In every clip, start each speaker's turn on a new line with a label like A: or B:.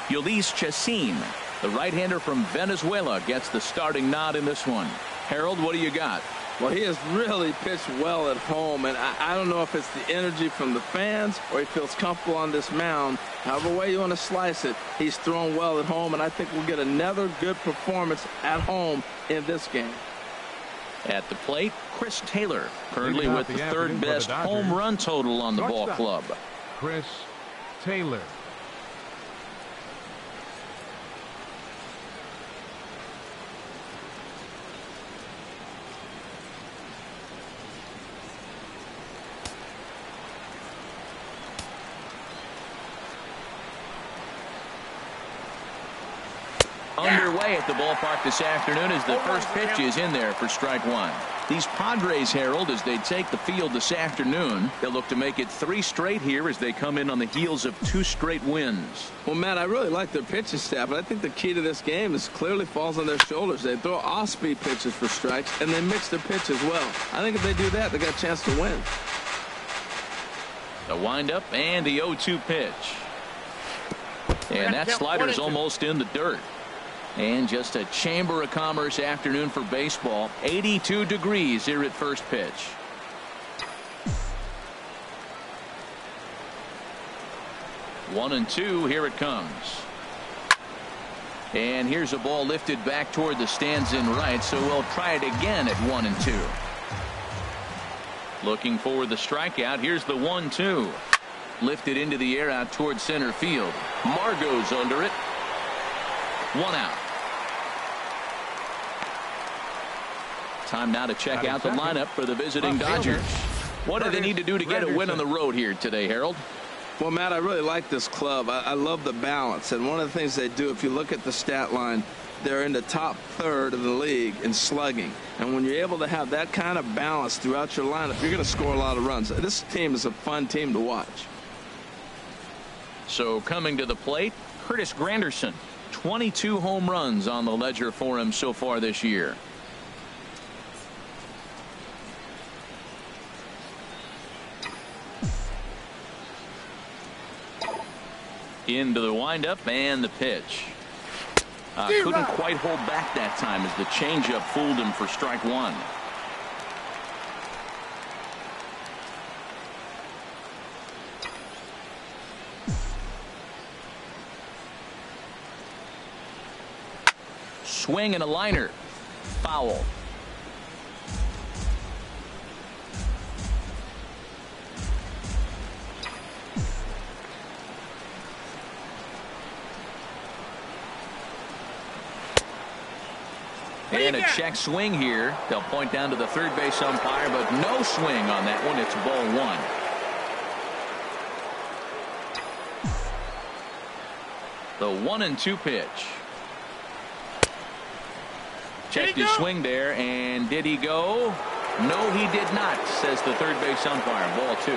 A: Ulysses Chacin, the right-hander from Venezuela, gets the starting nod in this one. Harold, what do you got?
B: Well, he has really pitched well at home, and I don't know if it's the energy from the fans or he feels comfortable on this mound. However way you want to slice it, he's thrown well at home, and I think we'll get another good performance at home in this game.
A: At the plate, Chris Taylor, currently with the third best home run total on the ball club.
C: Chris Taylor.
A: Underway at the ballpark this afternoon as the first pitch is in there for strike one. These Padres, Harold, as they take the field this afternoon, they'll look to make it 3 straight here as they come in on the heels of 2 straight wins.
B: Well, Matt, I really like their pitching staff, but I think the key to this game is clearly falls on their shoulders. They throw off-speed pitches for strikes, and they mix their pitch as well. I think if they do that, they got a chance to win.
A: The windup and the 0-2 pitch. And that slider's almost in the dirt. And just a Chamber of Commerce afternoon for baseball. 82 degrees here at first pitch. One and two. Here it comes. And here's a ball lifted back toward the stands in right, so we'll try it again at 1 and 2. Looking for the strikeout. Here's the 1-2. Lifted into the air out toward center field. Margot's under it. 1 out. Time now to check out the lineup for the visiting Dodgers. What do they need to do to get a win on the road here today, Harold?
B: Well, Matt, I really like this club. I love the balance. And one of the things they do, if you look at the stat line, they're in the top third of the league in slugging. And when you're able to have that kind of balance throughout your lineup, you're going to score a lot of runs. This team is a fun team to watch.
A: So coming to the plate, Curtis Granderson. 22 home runs on the ledger for him so far this year. Into the windup and the pitch. Couldn't quite hold back that time as the changeup fooled him for strike one. Swing and a liner. Foul. And a check swing here. They'll point down to the third base umpire, but no swing on that one. It's ball 1. The 1-2 pitch. Checked his swing there, and did he go? No, he did not, says the third base umpire. Ball 2.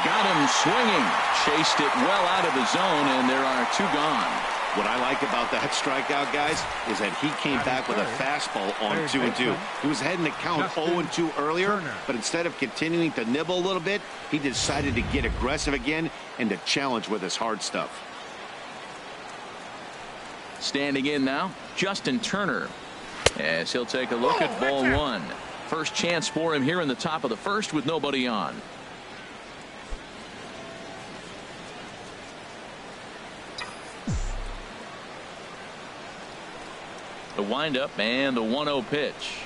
A: Got him swinging. Chased it well out of the zone, and there are 2 gone.
D: What I like about that strikeout, guys, is that he came back with a fastball on 2-2. He was heading to count 0-2 earlier, but instead of continuing to nibble a little bit, he decided to get aggressive again and to challenge with his hard stuff.
A: Standing in now, Justin Turner, as he'll take a look at ball 1. First chance for him here in the top of the first with nobody on. The windup and the 1-0 pitch.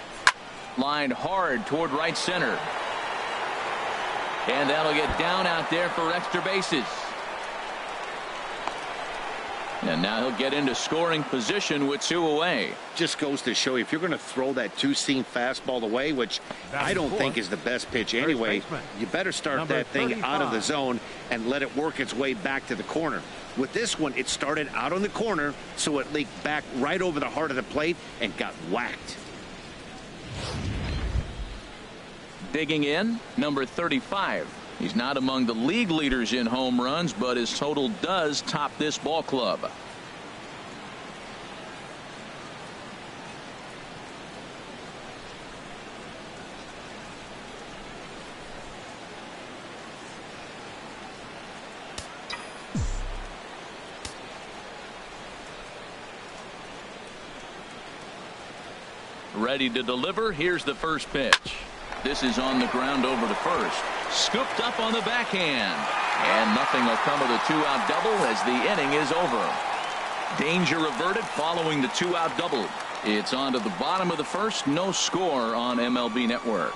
A: Lined hard toward right center. And that'll get down out there for extra bases. And now he'll get into scoring position with 2 away.
D: Just goes to show you, if you're going to throw that 2-seam fastball away, which I don't think is the best pitch anyway, you better start that thing out of the zone and let it work its way back to the corner. With this one, it started out on the corner, so it leaked back right over the heart of the plate and got whacked.
A: Digging in, number 35. He's not among the league leaders in home runs, but his total does top this ball club. Ready to deliver. Here's the first pitch. This is on the ground over to first. Scooped up on the backhand. And nothing will come of the 2-out double as the inning is over. Danger averted following the 2-out double. It's on to the bottom of the first. No score on MLB Network.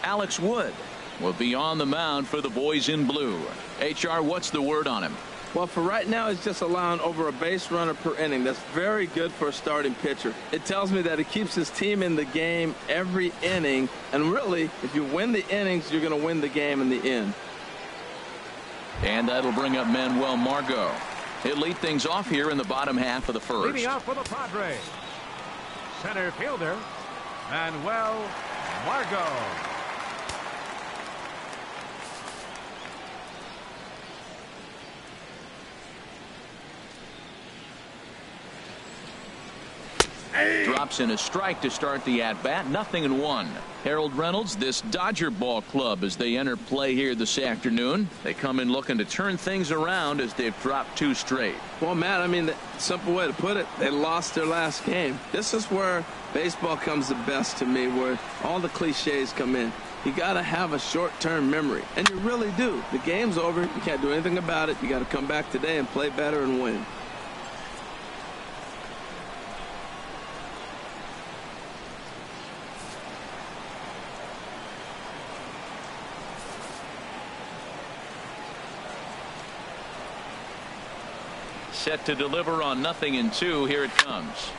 A: Alex Wood will be on the mound for the boys in blue. HR, what's the word on him?
B: Well, for right now, he's just allowing over a base runner per inning. That's very good for a starting pitcher. It tells me that he keeps his team in the game every inning. And really, if you win the innings, you're going to win the game in the end.
A: And that'll bring up Manuel Margot. He'll lead things off here in the bottom half of the first.
C: Leading off for the Padres, center fielder Manuel Margot.
A: Drops in a strike to start the at-bat. 0-1. Harold Reynolds, this Dodger ball club as they enter play here this afternoon. They come in looking to turn things around as they've dropped 2 straight.
B: Well, Matt, I mean, the simple way to put it, they lost their last game. This is where baseball comes the best to me, where all the cliches come in. You got to have a short-term memory, and you really do. The game's over. You can't do anything about it. You got to come back today and play better and win.
A: Set to deliver on 0-2. Here it comes.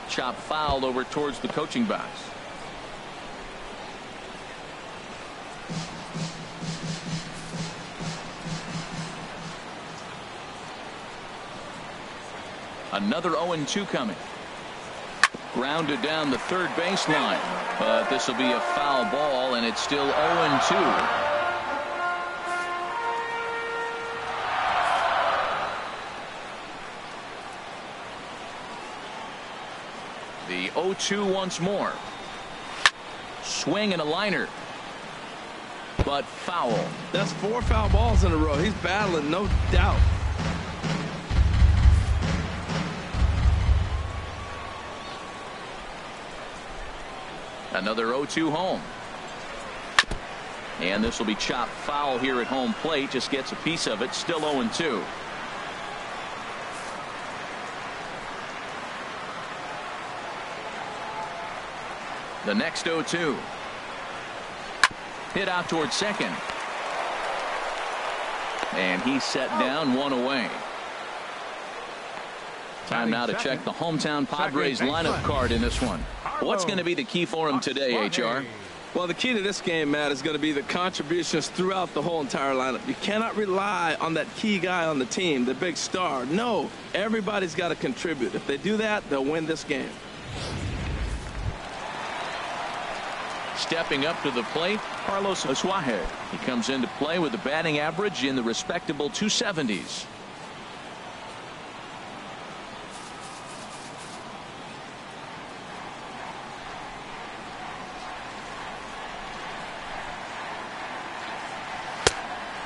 A: Chop foul over towards the coaching box. Another 0-2 coming. Grounded down the third baseline. But this will be a foul ball, and it's still 0-2. The 0-2 once more. Swing and a liner. But foul.
B: That's 4 foul balls in a row. He's battling, no doubt.
A: Another 0-2 home. And this will be chopped foul here at home plate. Just gets a piece of it. Still 0-2. The next 0-2. Hit out towards second. And he's set down, 1 away. Time now to check the hometown Padres lineup card in this one. What's going to be the key for him today, HR?
B: Well, the key to this game, Matt, is going to be the contributions throughout the whole entire lineup. You cannot rely on that key guy on the team, the big star. No, everybody's got to contribute. If they do that, they'll win this game.
A: Stepping up to the plate, Carlos Asuaje. He comes into play with a batting average in the respectable 270s.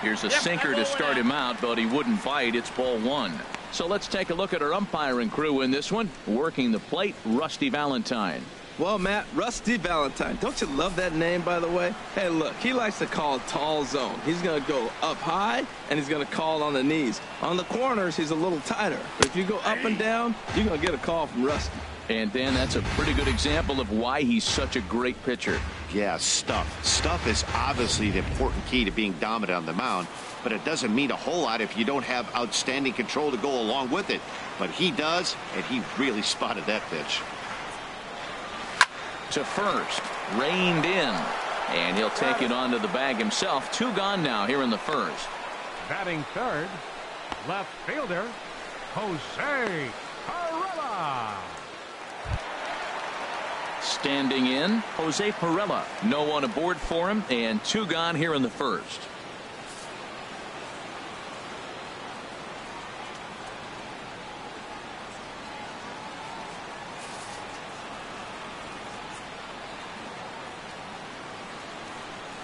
A: Here's a sinker to start him out, but he wouldn't bite. It's ball 1. So let's take a look at our umpiring crew in this one. Working the plate, Rusty Valentine.
B: Well, Matt, Rusty Valentine. Don't you love that name, by the way? Hey, look, he likes to call tall zone. He's going to go up high, and he's going to call on the knees. On the corners, he's a little tighter. But if you go up and down, you're going to get a call from Rusty.
A: And, Dan, that's a pretty good example of why he's such a great pitcher.
D: Yeah, stuff. Stuff is obviously the important key to being dominant on the mound, but it doesn't mean a whole lot if you don't have outstanding control to go along with it. But he does, and he really spotted that pitch.
A: To first, reined in, and he'll take it onto the bag himself. 2 gone now here in the first.
C: Batting third, left fielder Jose Pirela.
A: Standing in, Jose Pirela. No one aboard for him, and 2 gone here in the first.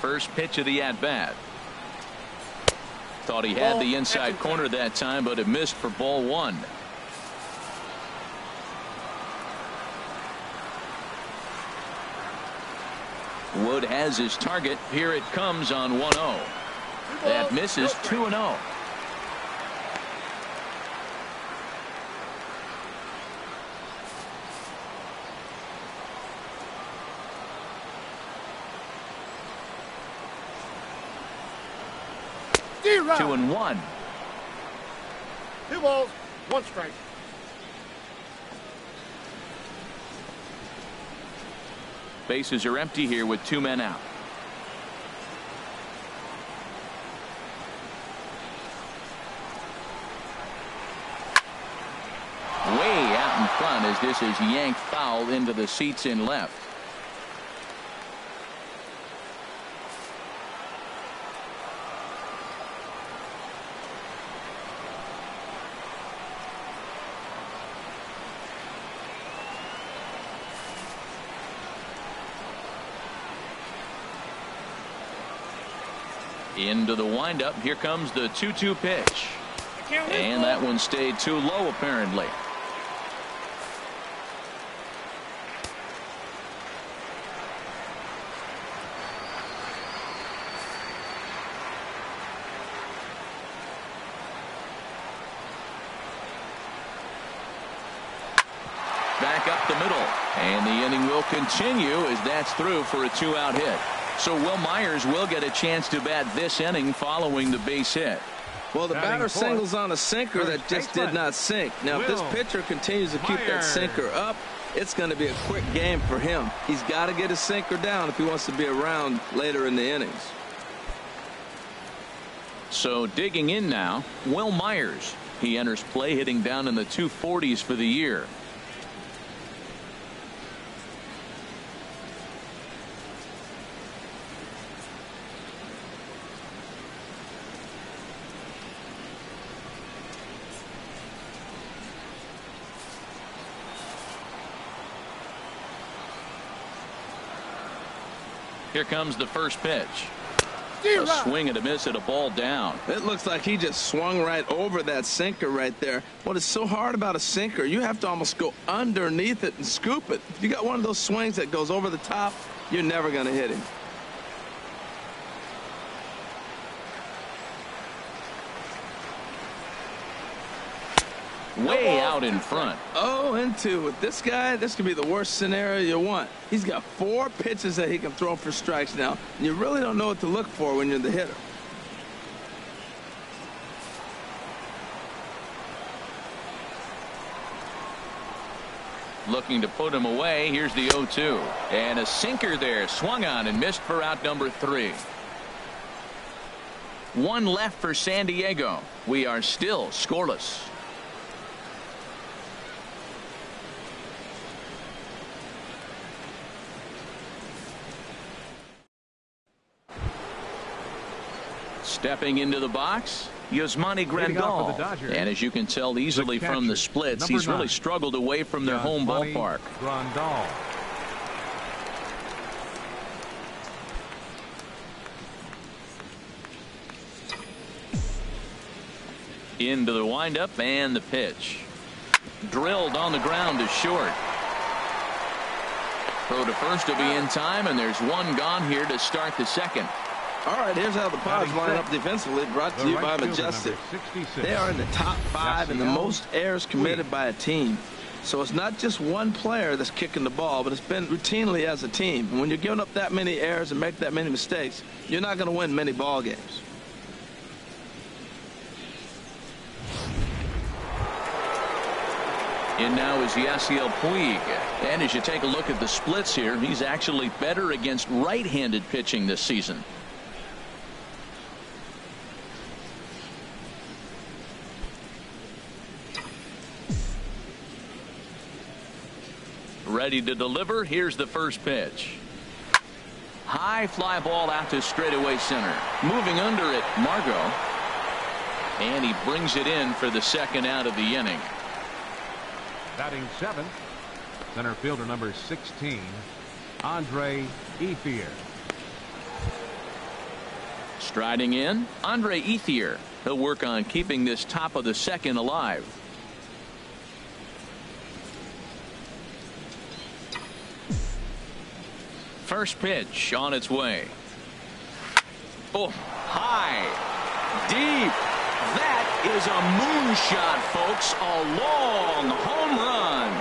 A: First pitch of the at-bat. Thought he had the inside corner that time, but it missed for ball 1. Wood has his target. Here it comes on 1-0. That misses 2-0.
E: Zero.
A: 2-1.
E: 2 balls, 1 strike.
A: Bases are empty here with 2 men out. Way out in front as this is yanked foul into the seats in left. Into the windup. Here comes the 2-2 pitch. And that one stayed too low, apparently. Back up the middle. And the inning will continue as that's through for a 2-out hit. So Will Myers will get a chance to bat this inning following the base hit.
B: Well, the batter singles on a sinker that just did not sink. Now, if this pitcher continues to keep that sinker up, it's going to be a quick game for him. He's got to get his sinker down if he wants to be around later in the innings.
A: So digging in now, Will Myers. He enters play hitting down in the 240s for the year. Here comes the first pitch. A swing and a miss at a ball down.
B: It looks like he just swung right over that sinker right there. What is so hard about a sinker, you have to almost go underneath it and scoop it. If you got one of those swings that goes over the top, you're never going to hit him.
A: Way out in front.
B: 0-2 with this guy. This could be the worst scenario you want. He's got 4 pitches that he can throw for strikes now. And you really don't know what to look for when you're the hitter.
A: Looking to put him away. Here's the 0-2. And a sinker there. Swung on and missed for out number 3. 1 left for San Diego. We are still scoreless. Stepping into the box, Yasmani Grandal. And as you can tell easily from the splits, he's really struggled away from their home ballpark.
C: Grandal.
A: Into the windup and the pitch. Drilled on the ground to short. Throw to first will be in time, and there's 1 gone here to start the second.
B: All right, here's how the Padres line up defensively, brought to you by Majestic. They are in the top 5 in the most errors committed by a team. So it's not just one player that's kicking the ball, but it's been routinely as a team. And when you're giving up that many errors and make that many mistakes, you're not going to win many ball games.
A: In now is Yasiel Puig. And as you take a look at the splits here, he's actually better against right-handed pitching this season. Ready to deliver. Here's the first pitch. High fly ball out to straightaway center. Moving under it, Margot. And he brings it in for the second out of the inning.
C: Batting 7th, center fielder number 16, Andre Ethier.
A: Striding in, Andre Ethier. He'll work on keeping this top of the second alive. First pitch on its way. Oh, high, deep. That is a moonshot, folks. A long home run.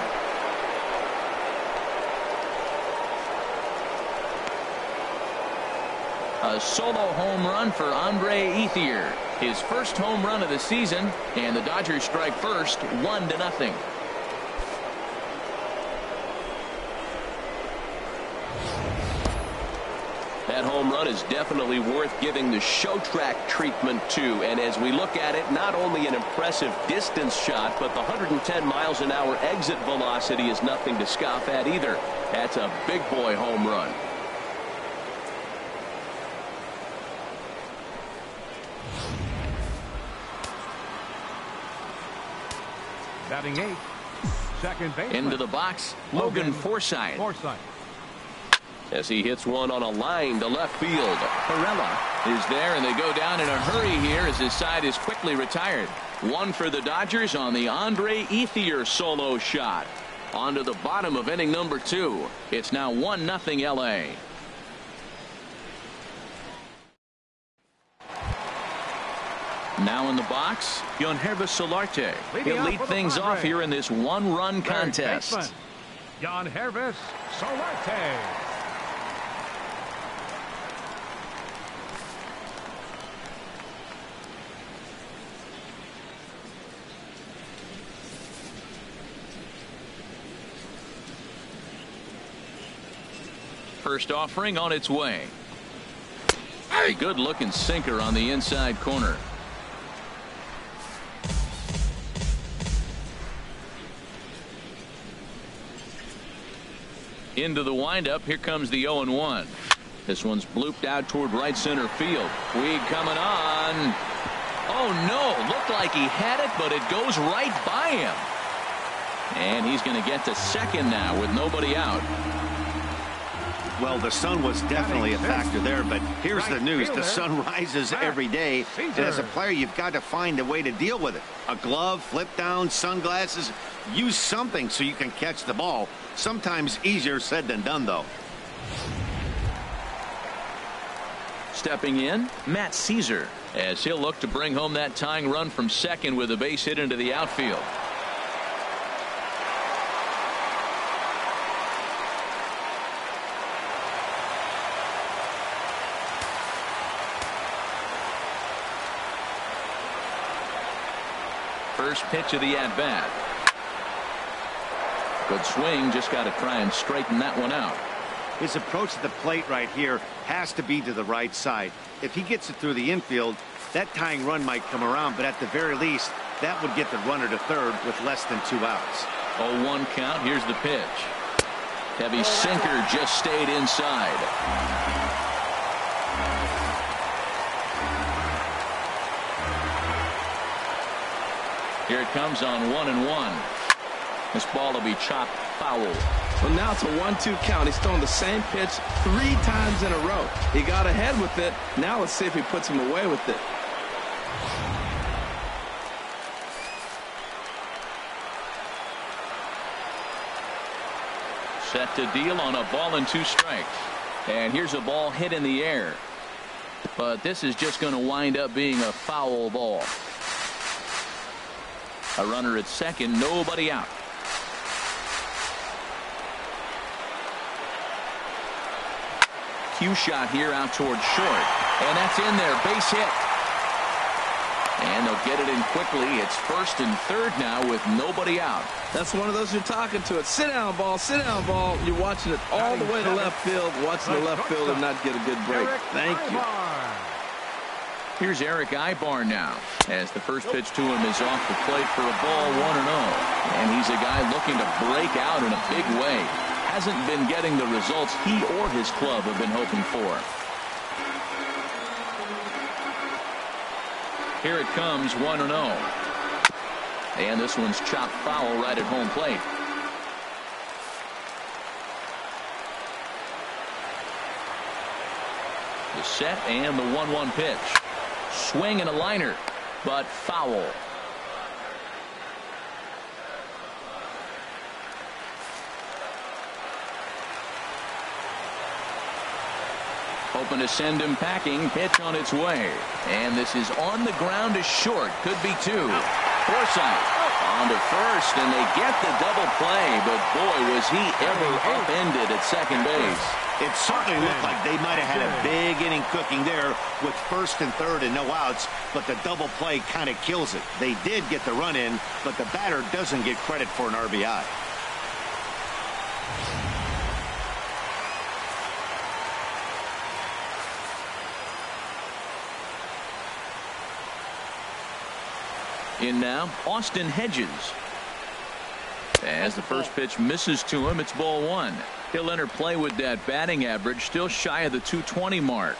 A: A solo home run for Andre Ethier. His first home run of the season, and the Dodgers strike first, 1-0. That home run is definitely worth giving the show track treatment to. And as we look at it, not only an impressive distance shot, but the 110 miles an hour exit velocity is nothing to scoff at either. That's a big boy home run.
C: Batting 8th, second baseman.
A: Into the box, Logan Forsythe. As he hits one on a line to left field. Perella is there, and they go down in a hurry here as his side is quickly retired. One for the Dodgers on the Andre Ethier solo shot. On to the bottom of inning number 2. It's now 1-0 LA. Now in the box, Yangervis Solarte. He'll lead things off here in this one-run contest.
C: Yangervis Solarte.
A: First offering on its way. A good looking sinker on the inside corner. Into the windup. Here comes the 0-1. This one's blooped out toward right center field. Weed coming on. Oh no, looked like he had it, but it goes right by him. And he's going to get to second now with nobody out.
D: Well, the sun was definitely a factor there, but here's the news. The sun rises every day, and as a player, you've got to find a way to deal with it. A glove, flip down, sunglasses, use something so you can catch the ball. Sometimes easier said than done, though.
A: Stepping in, Matt Caesar, as he'll look to bring home that tying run from second with a base hit into the outfield. First pitch of the at-bat. Good swing, just got to try and straighten that one out.
D: His approach to the plate right here has to be to the right side. If he gets it through the infield, that tying run might come around, but at the very least, that would get the runner to third with less than 2 outs.
A: 0-1 count. Here's the pitch. Heavy sinker just stayed inside. Here it comes on 1-1. This ball will be chopped foul.
B: Well, now it's a 1-2 count. He's thrown the same pitch 3 times in a row. He got ahead with it. Now let's see if he puts him away with it.
A: Set to deal on a ball and 2 strikes. And here's a ball hit in the air. But this is just going to wind up being a foul ball. A runner at second, nobody out. Cue shot here out towards short. And that's in there. Base hit. And they'll get it in quickly. It's first and third now with nobody out.
B: That's one of those you're talking to. It's sit down ball, sit down ball. You're watching it all the way to left field, watching the left fielder not get a good break. Thank you.
A: Here's Eric Ibar now, as the first pitch to him is off the plate for a ball, 1-0. And he's a guy looking to break out in a big way. Hasn't been getting the results he or his club have been hoping for. Here it comes, 1-0. And this one's chopped foul right at home plate. The set and the 1-1 pitch. Swing and a liner. but foul. Hoping to send him packing. Pitch on its way. And this is on the ground to short. Could be two. Forsythe on to first, and they get the double play. But boy, was he ever upended at second base.
D: It certainly looked like they might have had a big inning cooking there with first and third and no outs, but the double play kind of kills it. They did get the run in, but the batter doesn't get credit for an RBI.
A: In now, Austin Hedges. As the first pitch misses to him, it's ball one. He'll enter play with that batting average still shy of the 220 mark.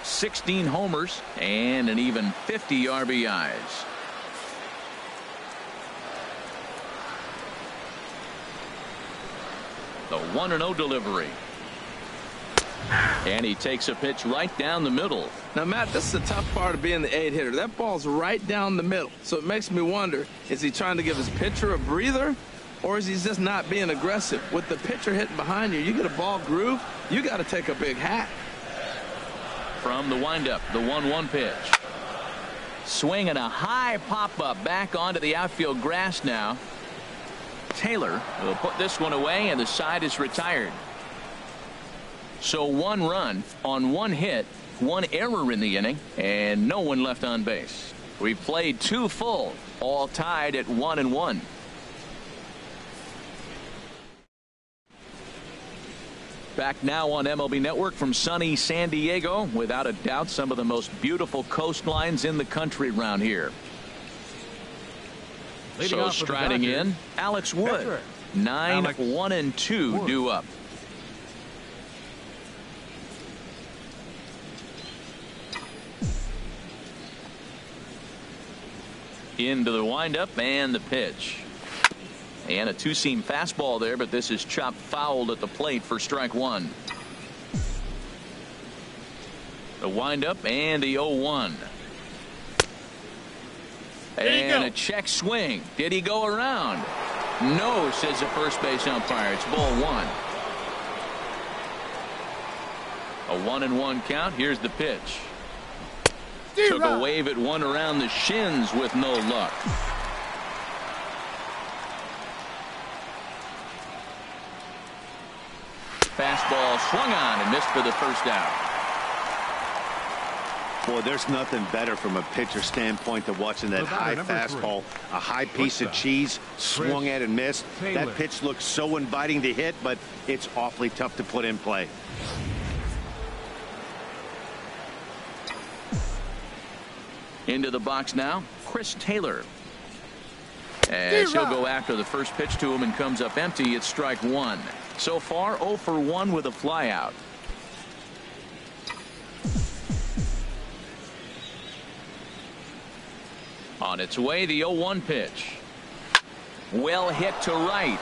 A: 16 homers and an even 50 RBIs. The 1-0 delivery. And he takes a pitch right down the middle.
B: Now, Matt, this is the tough part of being the 8-hitter. That ball's right down the middle. So it makes me wonder, is he trying to give his pitcher a breather, or is he just not being aggressive? With the pitcher hitting behind you, you get a ball groove, you got to take a big hack.
A: From the windup, the 1-1 pitch. Swinging a high pop-up back onto the outfield grass now. Taylor will put this one away, and the side is retired. So 1 run on 1 hit, 1 error in the inning, and no one left on base. We played 2 full, all tied at 1-1. Back now on MLB Network from sunny San Diego. Without a doubt, some of the most beautiful coastlines in the country around here. So striding in, Alex Wood. 9-1-2 due up. Into the windup and the pitch. And a 2-seam fastball there, but this is chopped fouled at the plate for strike 1. The windup and the 0-1. And a check swing. Did he go around? No, says the first base umpire. It's ball 1. A 1-1 count. Here's the pitch. Took a wave at one around the shins with no luck. Fastball swung on and missed for the first out.
D: Boy, there's nothing better from a pitcher standpoint than watching that high fastball, a high piece of cheese swung at and missed. That pitch looks so inviting to hit, but it's awfully tough to put in play.
A: Into the box now, Chris Taylor. As he'll go after the first pitch to him and comes up empty, it's strike 1. So far 0 for 1 with a flyout. On its way, the 0-1 pitch. Well hit to right,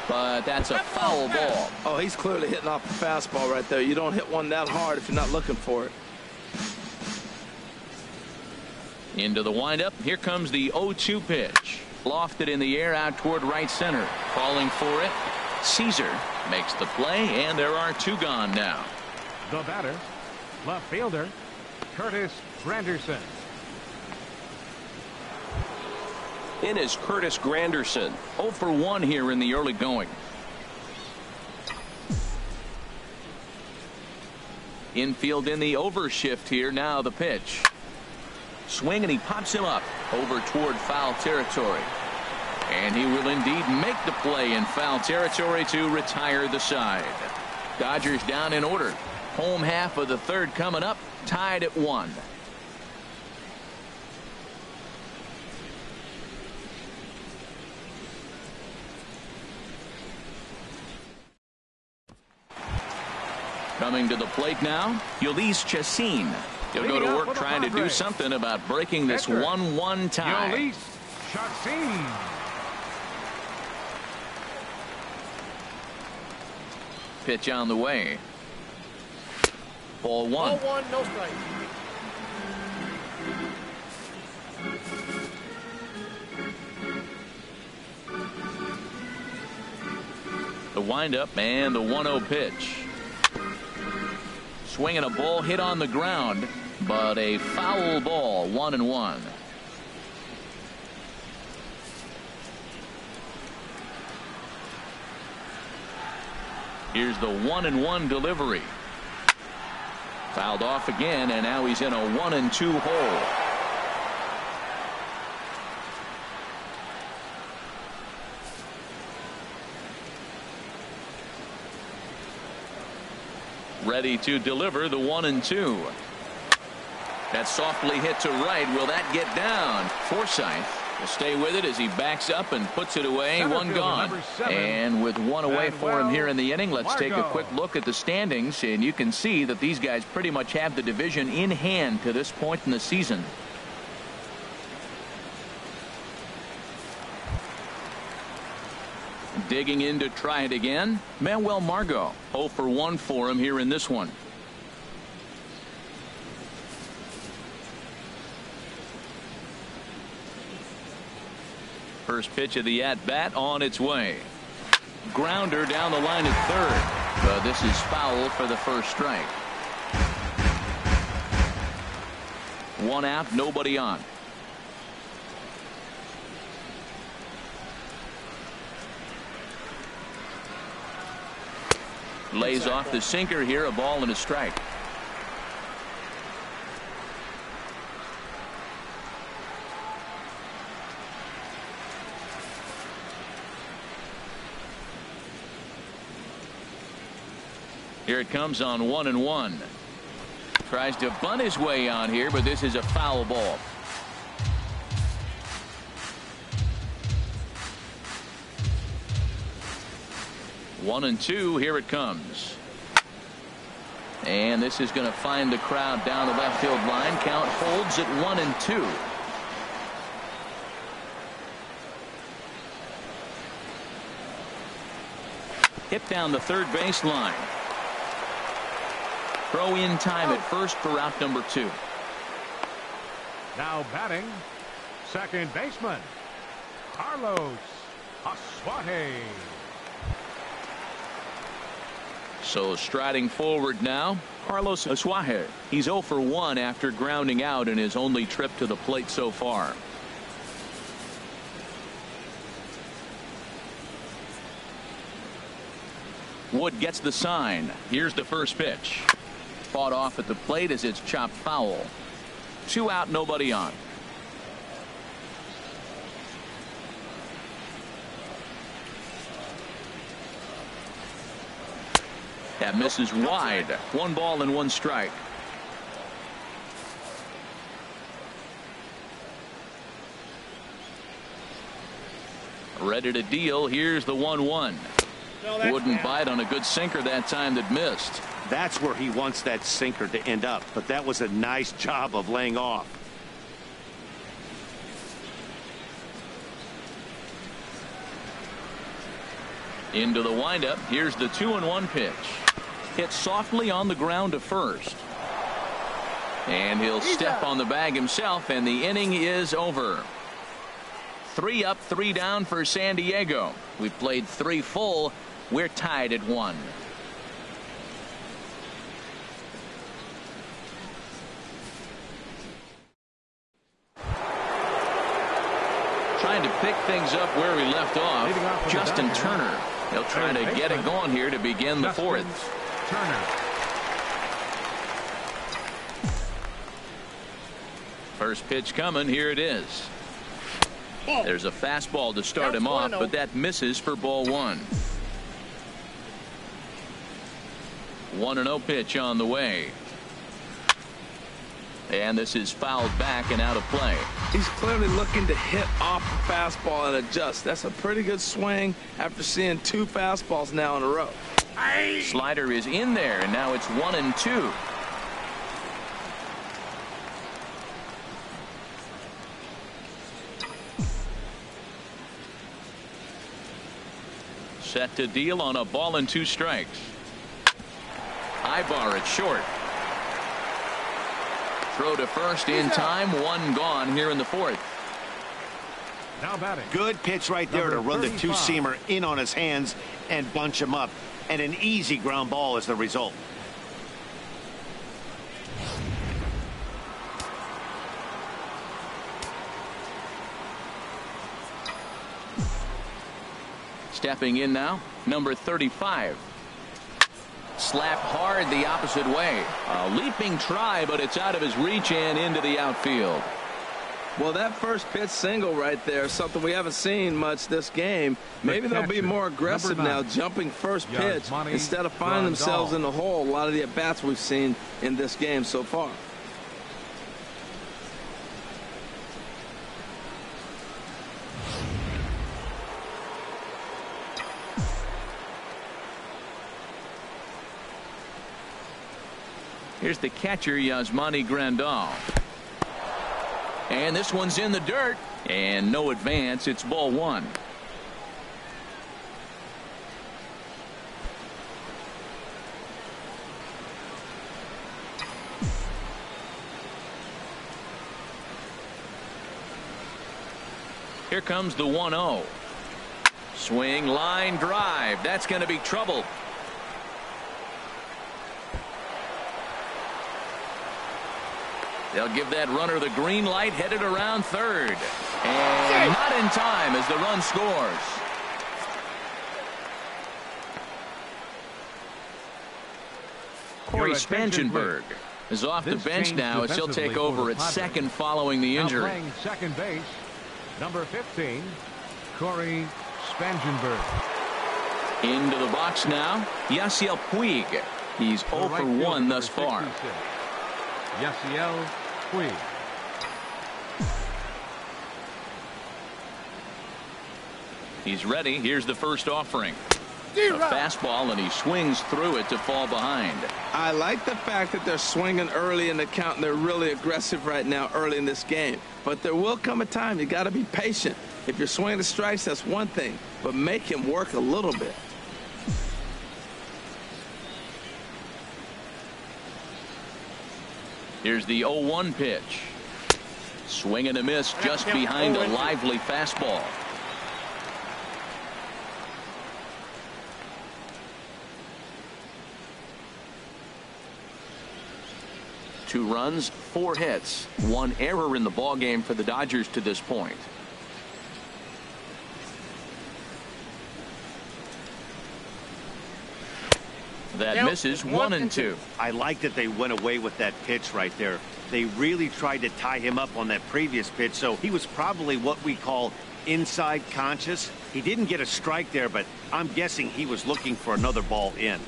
A: but that's a foul ball.
B: Oh, he's clearly hitting off the fastball right there. You don't hit one that hard if you're not looking for it.
A: Into the windup. Here comes the 0-2 pitch. Lofted in the air out toward right center. Calling for it. Caesar makes the play, and there are 2 gone now.
C: The batter, left fielder, Curtis Granderson.
A: In is Curtis Granderson. 0 for 1 here in the early going. Infield in the overshift here. Now the pitch. Swing, and he pops him up over toward foul territory. And he will indeed make the play in foul territory to retire the side. Dodgers down in order. Home half of the 3rd coming up, tied at 1. Coming to the plate now, Ulysses Chacin. He'll go to work trying to do something about breaking this 1-1 tie.
C: Ulysses Chacin.
A: Pitch on the way. Ball 1.
E: Ball 1, no strike.
A: The windup and the 1-0 pitch. Swinging a ball hit on the ground, but a foul ball. 1-1. Here's the 1-1 delivery. Fouled off again, and now he's in a 1-2 hole. Ready to deliver the 1-2. That's softly hit to right. Will that get down? Forsythe will stay with it as he backs up and puts it away. One gone. And with one away for him here in the inning, let's take a quick look at the standings, and you can see that these guys pretty much have the division in hand to this point in the season. Digging in to try it again, Manuel Margot. 0 for 1 for him here in this one. First pitch of the at-bat on its way. Grounder down the line at third. But this is foul for the first strike. One out, nobody on. Lays off the sinker here, a ball and a strike. Here it comes on 1-1. Tries to bunt his way on here, but this is a foul ball. One and two. Here it comes. And this is going to find the crowd down the left field line. Count holds at 1-2. Hit down the third base line. Throw in time at first for out number 2.
C: Now batting, second baseman, Carlos Aswate.
A: So striding forward now, Carlos Aswate. He's 0 for 1 after grounding out in his only trip to the plate so far. Wood gets the sign. Here's the first pitch. Fought off at the plate as it's chopped foul. 2 out, nobody on. That misses wide. 1 ball and 1 strike. Ready to deal. Here's the 1-1. Wouldn't bite on a good sinker that time that missed.
D: That's where he wants that sinker to end up, but that was a nice job of laying off.
A: Into the windup. Here's the 2-1 pitch. Hit softly on the ground to first. And he'll step on the bag himself, and the inning is over. 3 up, 3 down for San Diego. We've played 3 full. We're tied at 1. Trying to pick things up where we left off. Justin Turner. He'll try to get it going here to begin the 4th.
C: Turner.
A: First pitch coming. Here it is. There's a fastball to start him off, but that misses for ball 1. 1-0 pitch on the way. And this is fouled back and out of play.
B: He's clearly looking to hit off the fastball and adjust. That's a pretty good swing after seeing 2 fastballs now in a row.
A: Slider is in there, and now it's 1-2. Set to deal on a ball and 2 strikes. High bar at short. Throw to first in time. 1 gone here in the 4th.
C: Now batting.
D: Good pitch right there to run the two-seamer in on his hands and bunch him up. And an easy ground ball is the result.
A: Stepping in now, number 35. Slap hard the opposite way. A leaping try, but it's out of his reach and into the outfield.
B: Well, that first pitch single right there is something we haven't seen much this game. Maybe they'll be more aggressive now, jumping first pitch instead of finding themselves in the hole. A lot of the at-bats we've seen in this game so far.
A: Here's the catcher, Yasmani Grandal. And this one's in the dirt. And no advance. It's ball one. Here comes the 1-0. Swing, line drive. That's going to be trouble. They'll give that runner the green light, headed around third. And not in time as the run scores. Corey Spangenberg is off the bench now as he'll take over at second following the injury.
C: Now playing second base, number 15, Corey Spangenberg.
A: Into the box now, Yasiel Puig. He's 0 for 1 thus far.
C: Yasiel Puig.
A: He's ready. Here's the first offering. A fastball, and he swings through it to fall behind.
B: I like the fact that they're swinging early in the count, and they're really aggressive right now early in this game. But there will come a time you got to be patient. If you're swinging the strikes, that's one thing, but make him work a little bit.
A: Here's the 0-1 pitch. Swing and a miss just behind a lively fastball. Two runs, 4 hits, 1 error in the ballgame for the Dodgers to this point. That misses 1-2.
D: I like that they went away with that pitch right there. They really tried to tie him up on that previous pitch, so he was probably what we call inside conscious. He didn't get a strike there, but I'm guessing he was looking for another ball in.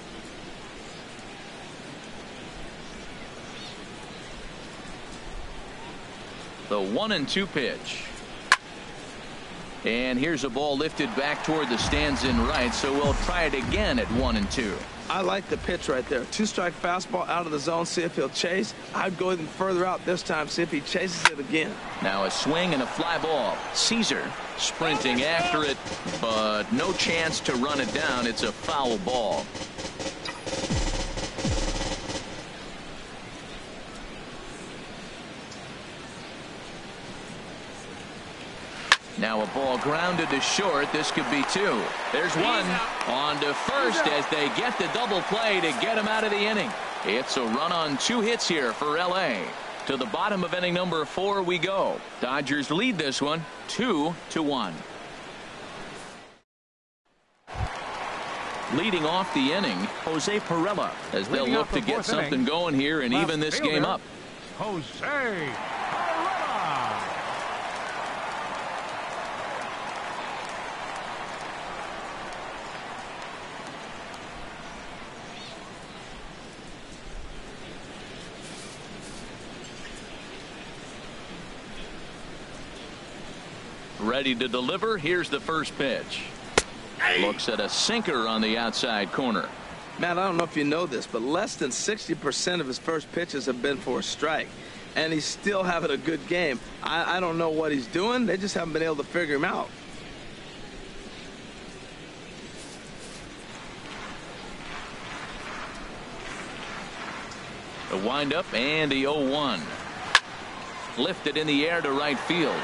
A: The 1-2 pitch. And here's a ball lifted back toward the stands in right, so we'll try it again at 1-2.
B: I like the pitch right there. 2-strike fastball out of the zone, see if he'll chase. I'd go even further out this time, see if he chases it again.
A: Now a swing and a fly ball. Caesar sprinting after it, but no chance to run it down. It's a foul ball. Now a ball grounded to short. This could be 2. There's one. On to first as they get the double play to get him out of the inning. It's a run on 2 hits here for L.A. To the bottom of inning number 4 we go. Dodgers lead this one 2-1. Leading off the inning, Jose Perella, as they'll look to get something going here and even this game up.
C: Jose Perella.
A: Ready to deliver. Here's the first pitch. Looks at a sinker on the outside corner.
B: Matt, I don't know if you know this, but less than 60% of his first pitches have been for a strike. And he's still having a good game. I don't know what he's doing. They just haven't been able to figure him out.
A: The windup and the 0-1. Lifted in the air to right field.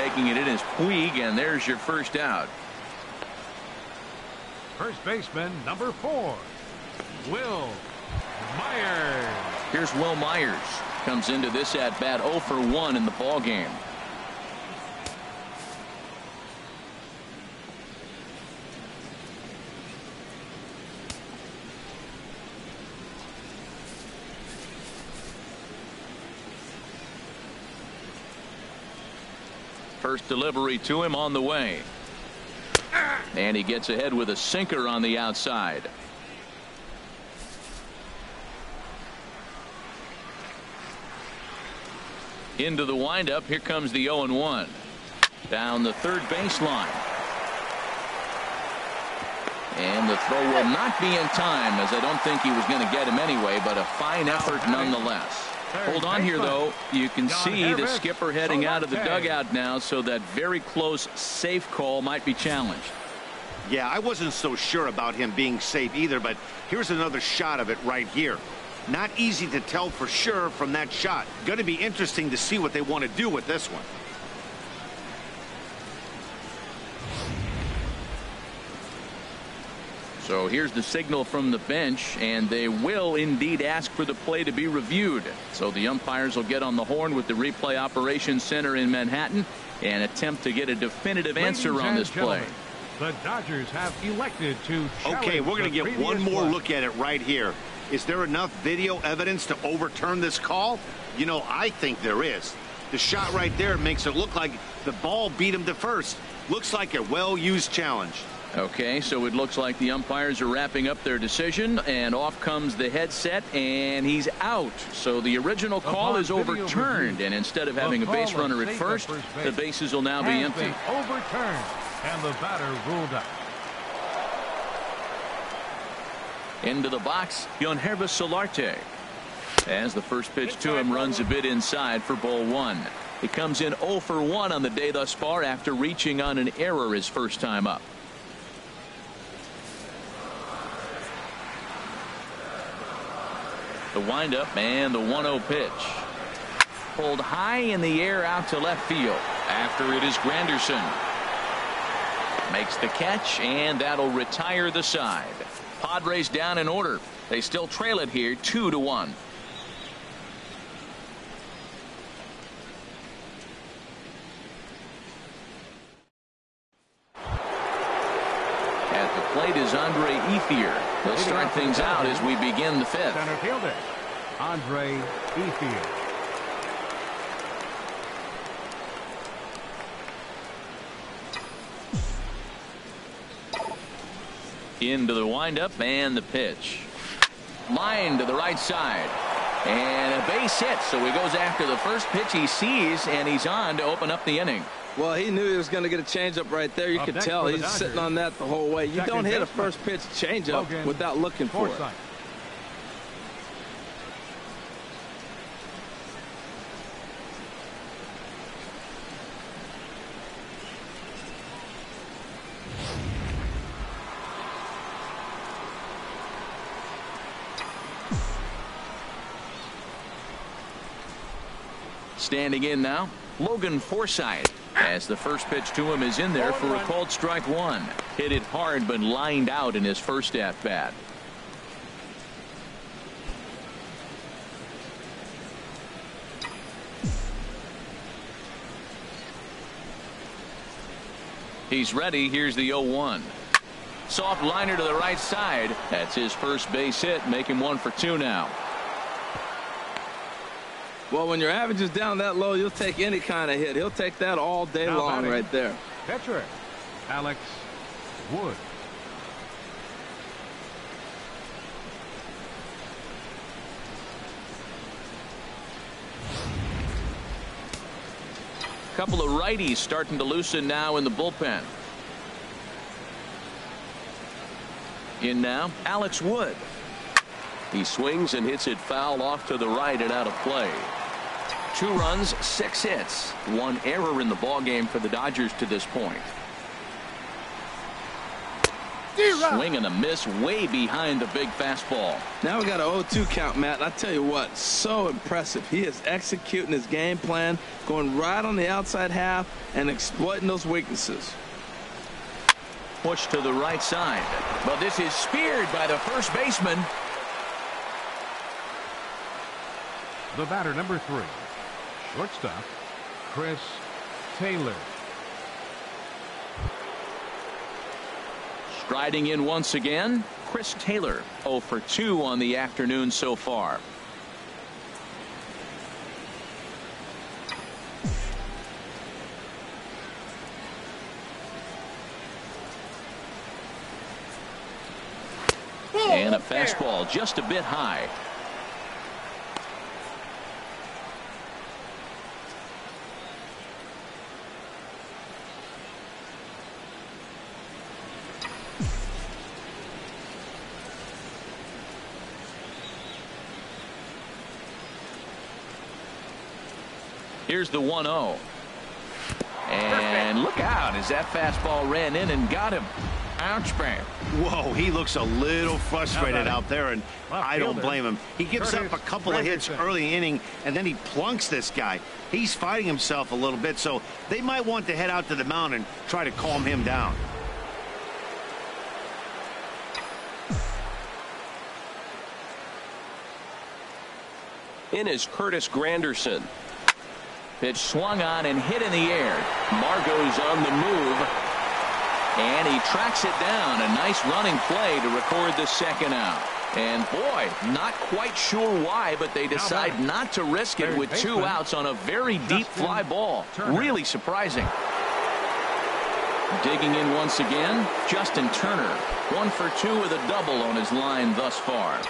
A: Taking it in is Puig, and there's your first out.
C: First baseman, number 4, Will Myers.
A: Here's Will Myers. Comes into this at bat 0 for 1 in the ball game. First delivery to him on the way. And he gets ahead with a sinker on the outside. Into the windup. Here comes the 0-1. Down the third baseline. And the throw will not be in time, as I don't think he was going to get him anyway, but a fine effort nonetheless. Hold on here, though. You can see the skipper heading out of the dugout now, so that very close safe call might be challenged.
D: Yeah, I wasn't so sure about him being safe either, but here's another shot of it right here. Not easy to tell for sure from that shot. Going to be interesting to see what they want to do with this one.
A: So here's the signal from the bench, and they will indeed ask for the play to be reviewed. So the umpires will get on the horn with the replay operations center in Manhattan and attempt to get a definitive answer on this play.
C: The Dodgers have elected to challenge.
D: Okay, we're going to get one more
C: play.
D: look at it right here. Is there enough video evidence to overturn this call? You know, I think there is. The shot right there makes it look like the ball beat him to first. Looks like a well-used challenge.
A: Okay, so it looks like the umpires are wrapping up their decision, and off comes the headset, and he's out. So the original call is overturned, and instead of having a base runner at first, the bases will now be empty.
C: Overturned, and the batter ruled out.
A: Into the box, Yonhervis Solarte. As the first pitch to him runs a bit inside for ball 1. He comes in 0 for 1 on the day thus far after reaching on an error his first time up. The windup and the 1-0 pitch. Pulled high in the air out to left field. After it is Granderson. Makes the catch, and that'll retire the side. Padres down in order. They still trail it here 2-1. At the plate is Andre Ethier. He'll start things out as we begin the 5th.
C: Center fielder, Andre Ethier.
A: Into the windup and the pitch. Line to the right side. And a base hit. So he goes after the first pitch he sees, and he's on to open up the inning.
B: Well, he knew he was going to get a changeup right there. You could tell he's sitting on that the whole way. You don't hit a first pitch changeup without looking for it.
A: Standing in now, Logan Forsythe, as the first pitch to him is in there for a called strike 1. Hit it hard but lined out in his first at bat. He's ready. Here's the 0-1. Soft liner to the right side. That's his first base hit. Make him 1 for 2 now.
B: Well, when your average is down that low, you'll take any kind of hit. He'll take that all day long right there.
C: Pitcher, Alex Wood.
A: A couple of righties starting to loosen now in the bullpen. In now, Alex Wood. He swings and hits it foul off to the right and out of play. 2 runs, 6 hits, 1 error in the ballgame for the Dodgers to this point. swing and a miss way behind the big fastball.
B: Now we got an 0-2 count, Matt. And I tell you what, so impressive. He is executing his game plan, going right on the outside half and exploiting those weaknesses.
A: Push to the right side, but this is speared by the first baseman.
C: The batter, number 3, shortstop, Chris Taylor.
A: Striding in once again, Chris Taylor, 0 for 2 on the afternoon so far. And a fastball just a bit high. Here's the 1-0. And look out as that fastball ran in and got him. Ouch, man.
D: Whoa, he looks a little frustrated out there, and I don't blame him. He gives up a couple of hits early inning, and then he plunks this guy. He's fighting himself a little bit, so they might want to head out to the mound and try to calm him down.
F: In is Curtis Granderson.
A: Pitch swung on and hit in the air. Margot's on the move. And he tracks it down. A nice running play to record the second out. And boy, not quite sure why, but they decide not to risk it with 2 outs on a very deep fly ball. Really surprising. Digging in once again, Justin Turner. 1 for 2 with a double on his line thus far.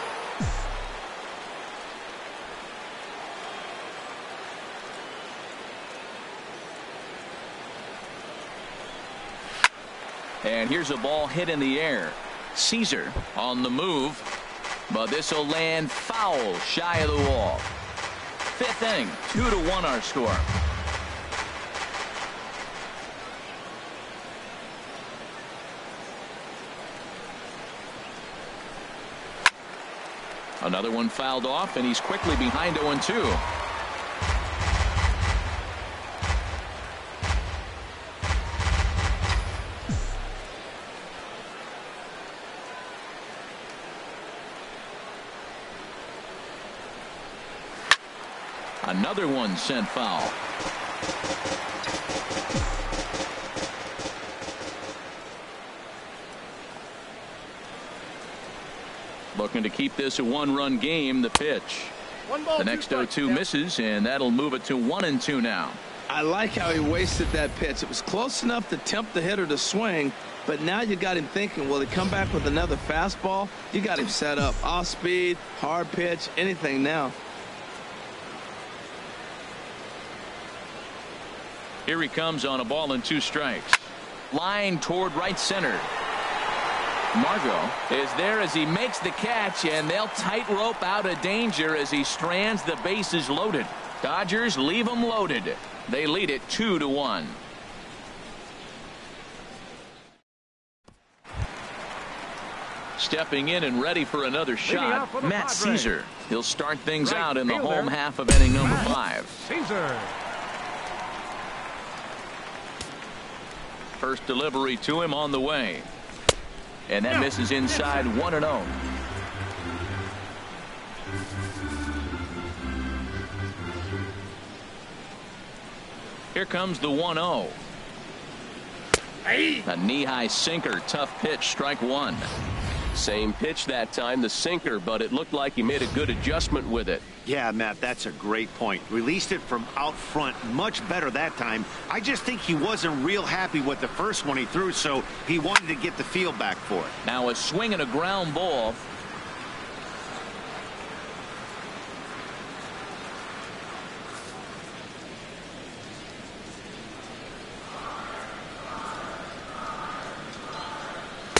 A: And here's a ball hit in the air. Caesar on the move, but this will land foul shy of the wall. 5th inning, 2-1 our score. Another one fouled off, and he's quickly behind 0-2. Another one sent foul. Looking to keep this a 1-run game. The pitch. The next 0-2 misses, and that'll move it to 1-2 now.
B: I like how he wasted that pitch. It was close enough to tempt the hitter to swing, but now you got him thinking, will he come back with another fastball? You got him set up. Off speed, hard pitch, anything now.
A: Here he comes on a ball and 2 strikes. Line toward right center. Margot is there as he makes the catch, and they'll tightrope out of danger as he strands the bases loaded. Dodgers leave them loaded. They lead it 2-1. Stepping in and ready for another shot, Matt Caesar. He'll start things out in the home half of inning number 5.
C: Caesar.
A: First delivery to him on the way. And that misses inside 1-0. Here comes the 1-0. A knee-high sinker, tough pitch, strike 1.
F: Same pitch that time, the sinker, but it looked like he made a good adjustment with it.
D: Yeah, Matt, that's a great point. Released it from out front much better that time. I just think he wasn't real happy with the first one he threw, so he wanted to get the feel back for it.
A: Now a swing and a ground ball.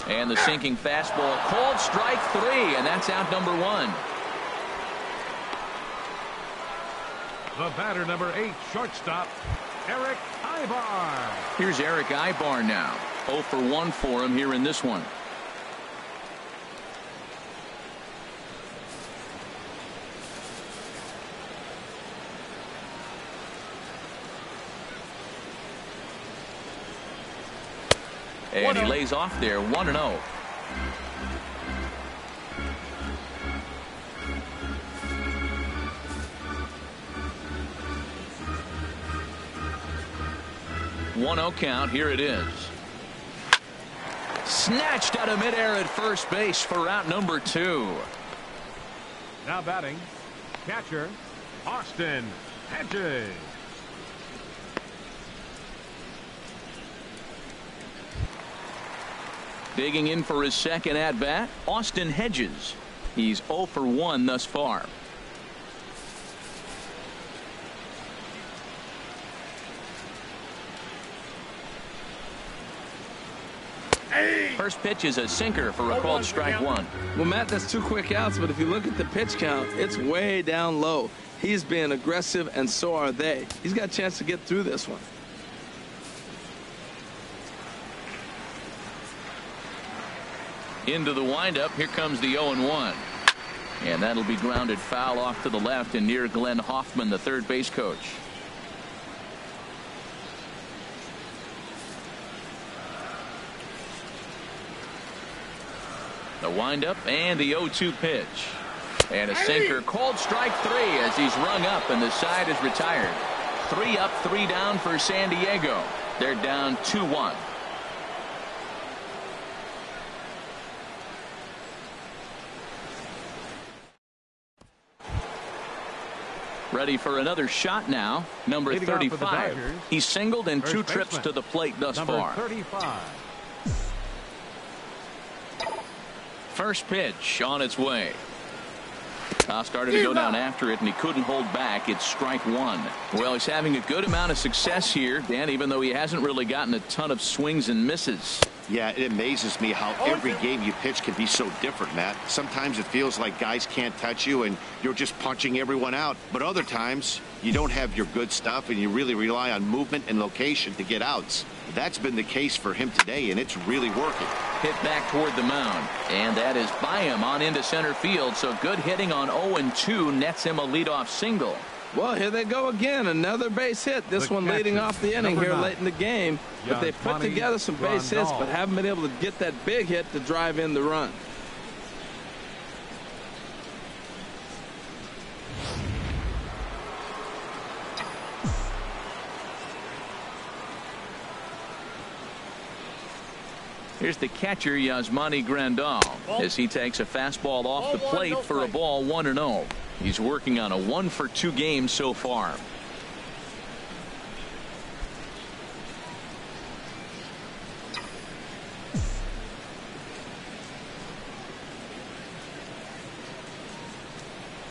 A: And the sinking fastball, called strike 3, and that's out number 1.
C: The batter, number 8, shortstop, Eric Ibar.
A: Here's Eric Ibar now. 0 for 1 for him here in this one. And he lays off there 1-0. One-0 count. Here it is. Snatched out of midair at first base for out number 2.
C: Now batting, catcher, Austin Hedges.
A: Digging in for his second at-bat, Austin Hedges. He's 0 for 1 thus far. First pitch is a sinker for a called strike 1.
B: Well, Matt, that's 2 quick outs, but if you look at the pitch count, it's way down low. He's being aggressive, and so are they. He's got a chance to get through this one.
A: Into the windup. Here comes the 0-1. And that'll be grounded foul off to the left and near Glenn Hoffman, the third base coach. The windup and the 0-2 pitch. And a sinker called strike 3 as he's rung up and the side is retired. 3 up, 3 down for San Diego. They're down 2-1. Ready for another shot now. Number 35. He's singled in 2 trips to the plate thus far.
C: 35.
A: First pitch on its way. Started to go down after it, and he couldn't hold back. It's strike 1. Well, he's having a good amount of success here, Dan, even though he hasn't really gotten a ton of swings and misses.
D: Yeah, it amazes me how every game you pitch can be so different, Matt. Sometimes it feels like guys can't touch you and you're just punching everyone out. But other times you don't have your good stuff and you really rely on movement and location to get outs. That's been the case for him today, and it's really working.
A: Hit back toward the mound, and that is by him on into center field. So good hitting on 0-2 nets him a leadoff single.
B: Well, here they go again. Another base hit. This one leading off the inning here late in the game. But they put together some base hits, but haven't been able to get that big hit to drive in the run.
A: Here's the catcher, Yasmani Grandal, as he takes a fastball off the plate for a ball 1-0. He's working on a 1-for-2 game so far.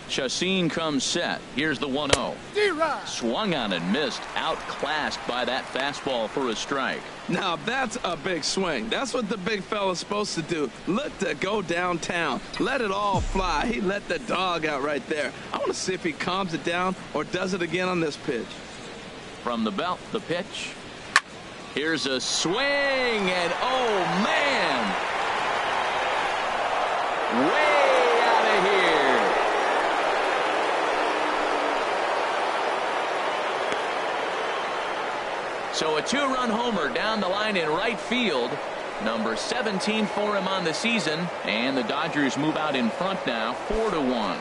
A: Chacin comes set. Here's the 1-0. Swung on and missed. Outclassed by that fastball for a strike.
B: Now that's a big swing. That's what the big fella's supposed to do. Look to go downtown. Let it all fly. He let the dog out right there. I want to see if he calms it down or does it again on this pitch.
A: From the belt, the pitch. Here's a swing, and oh man, way out of here. So a 2-run homer down the line in right field. Number 17 for him on the season. And the Dodgers move out in front now, 4-1.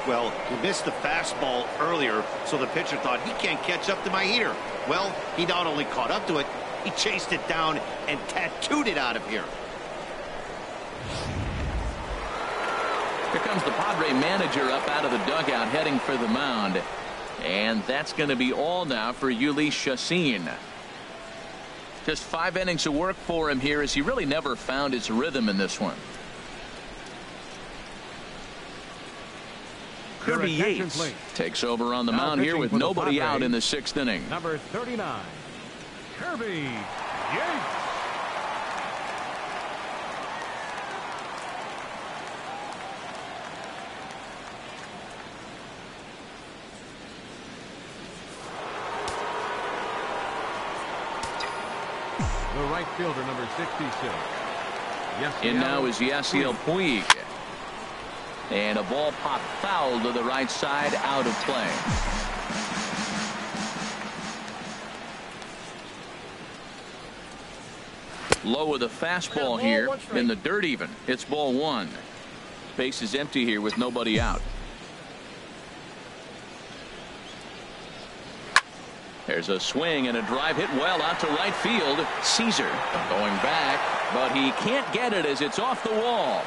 D: Well, he missed the fastball earlier, so the pitcher thought he can't catch up to my heater. Well, he not only caught up to it, he chased it down and tattooed it out of here.
A: Here comes the Padre manager up out of the dugout heading for the mound. And that's going to be all now for Jhoulys Chacin. Just 5 innings of work for him here as he really never found his rhythm in this one. Kirby Yates takes over on the mound here with nobody out in the 6th inning.
C: Number 39, Kirby Yates. The right fielder, number 66.
A: And now is Yasiel Puig. And a ball popped foul to the right side, out of play. Low with a fastball here in the dirt even. It's ball one. Base is empty here with nobody out. There's a swing and a drive hit well out to right field. Caesar going back, but he can't get it as it's off the wall.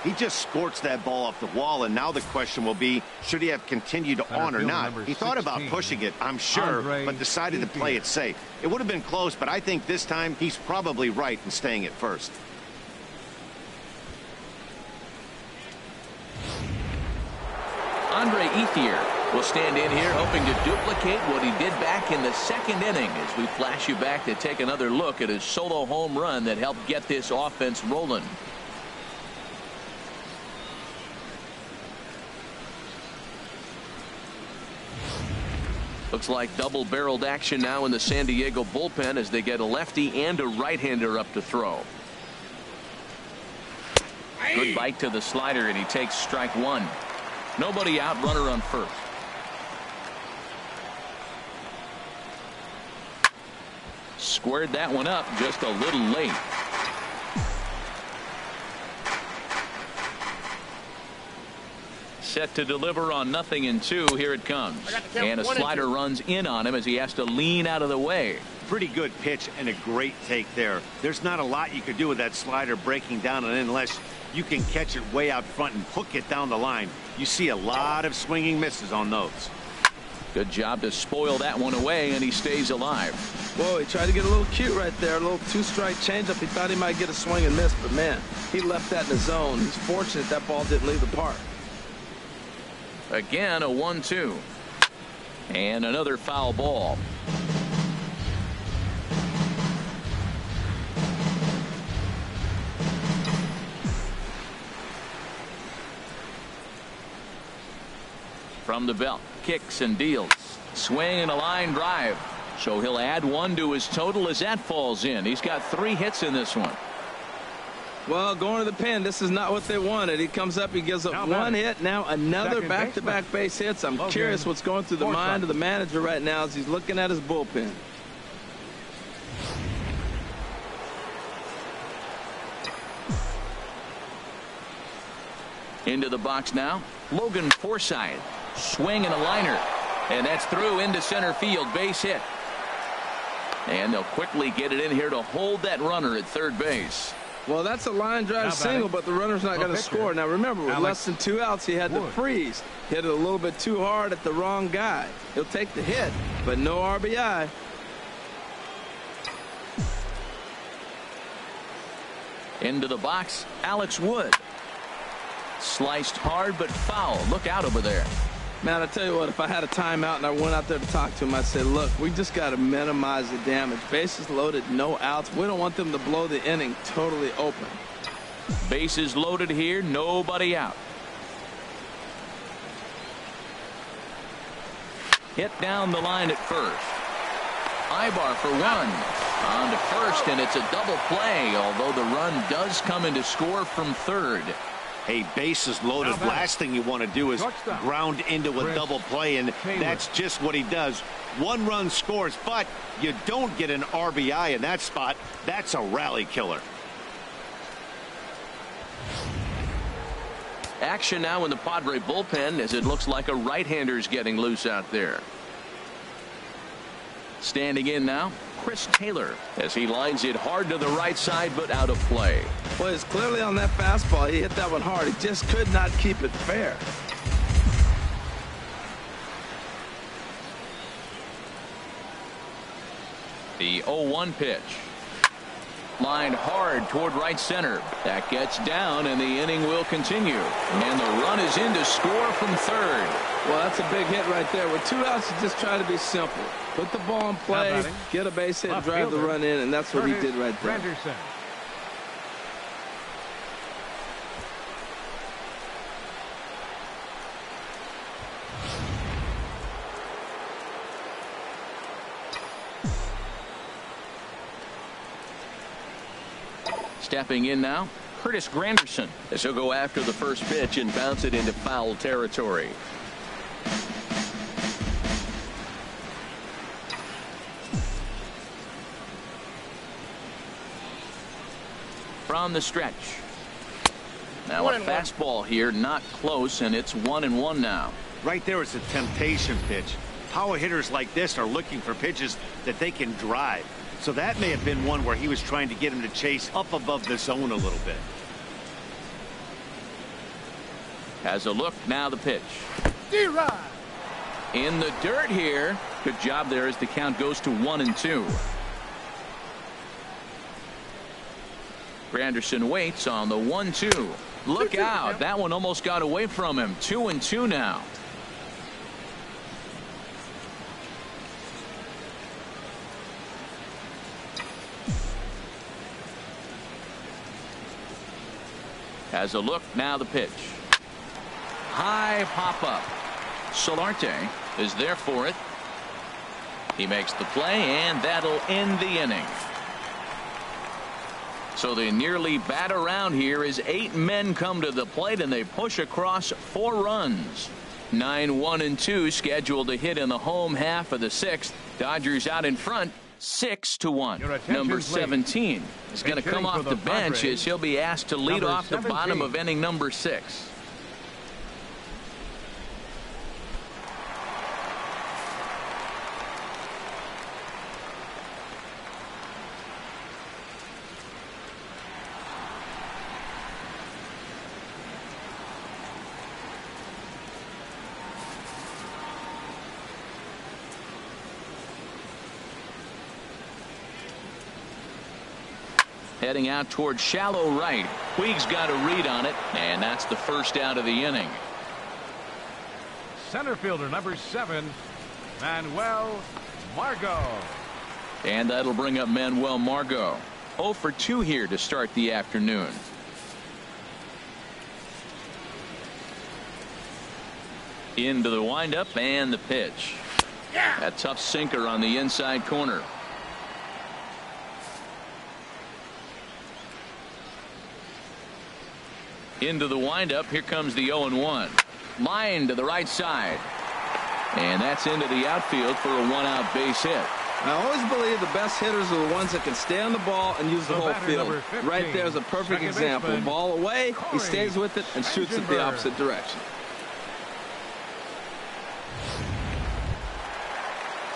D: He just scorched that ball off the wall, and now the question will be, should he have continued on or not? He thought about pushing it, I'm sure, but decided to play it safe. It would have been close, but I think this time he's probably right in staying at first.
A: Andre Ethier will stand in here hoping to duplicate what he did back in the second inning as we flash you back to take another look at his solo home run that helped get this offense rolling. Looks like double-barreled action now in the San Diego bullpen as they get a lefty and a right-hander up to throw. Good bite to the slider, and he takes strike one. Nobody out, runner on first. Squared that one up just a little late. Set to deliver on 0-2. Here it comes. And a slider runs in on him as he has to lean out of the way.
D: Pretty good pitch and a great take there. There's not a lot you could do with that slider breaking down and in unless you can catch it way out front and hook it down the line. You see a lot of swinging misses on those.
A: Good job to spoil that one away, and he stays alive.
B: Whoa, he tried to get a little cute right there. A little two-strike changeup. He thought he might get a swing and miss, but man, he left that in the zone. He's fortunate that ball didn't leave the park.
A: Again, a 1-2. And another foul ball. From the belt, kicks and deals. Swing and a line drive. So he'll add one to his total as that falls in. He's got 3 hits in this one.
B: Well, going to the pen, this is not what they wanted. He comes up, he gives up one hit, now another back-to-back base hits. I'm curious what's going through the mind of the manager right now as he's looking at his bullpen.
A: Into the box now, Logan Forsythe. Swing and a liner. And that's through into center field, base hit. And they'll quickly get it in here to hold that runner at third base.
B: Well, that's a line drive single, but the runner's not going to score. Now, remember, with less than 2 outs, he had to freeze. Hit it a little bit too hard at the wrong guy. He'll take the hit, but no RBI.
A: Into the box, Alex Wood. Sliced hard, but foul. Look out over there.
B: Man, I tell you what, if I had a timeout and I went out there to talk to him, I'd say, look, we just got to minimize the damage. Bases loaded, no outs. We don't want them to blow the inning totally open.
A: Bases loaded here, nobody out. Hit down the line at first. Ibar for one. On to first, and it's a double play, although the run does come in to score from third.
D: Hey, bases loaded. Last thing you want to do is ground into a double play, and that's just what he does. 1 run scores, but you don't get an RBI in that spot. That's a rally killer.
A: Action now in the Padre bullpen as it looks like a right-hander's getting loose out there. Standing in now, Chris Taylor as he lines it hard to the right side but out of play.
B: Well, it's clearly on that fastball. He hit that one hard. He just could not keep it fair.
A: The 0-1 pitch. Lined hard toward right center. That gets down, and the inning will continue. And the run is in to score from third.
B: Well, that's a big hit right there. With 2 outs, you just try to be simple. Put the ball in play, get a base hit, and drive the run in, and that's what he did right there.
A: Stepping in now,
F: Curtis Granderson, as he'll go after the first pitch and bounce it into foul territory.
A: From the stretch. Now a fastball here, not close, and it's 1-1 now.
D: Right there, it's a temptation pitch. Power hitters like this are looking for pitches that they can drive. So that may have been one where he was trying to get him to chase up above the zone a little bit.
A: Has a look, now the pitch.
E: D-Rod.
A: In the dirt here. Good job there as the count goes to 1-2. Granderson waits on the 1-2. Look out. That one almost got away from him. 2-2 now. Has a look, now the pitch. High pop up. Solarte is there for it. He makes the play, and that'll end the inning. So they nearly bat around here as 8 men come to the plate, and they push across 4 runs. 9-1-2 scheduled to hit in the home half of the 6th. Dodgers out in front, 6-1. Number 17 is going to come off the bench as he'll be asked to lead off the bottom of inning number 6. Heading out towards shallow right. Puig's got a read on it, and that's the first out of the inning.
C: Center fielder number 7, Manuel Margot.
A: And that'll bring up Manuel Margot. 0 for 2 here to start the afternoon. Into the windup and the pitch. A tough sinker on the inside corner. Into the windup. Here comes the 0-1. Line to the right side. And that's into the outfield for a 1-out base hit.
B: I always believe the best hitters are the ones that can stay on the ball and use the whole field.
C: 15,
B: right there is a perfect example.
C: baseman,
B: Ball away, he stays with it and shoots it the opposite direction.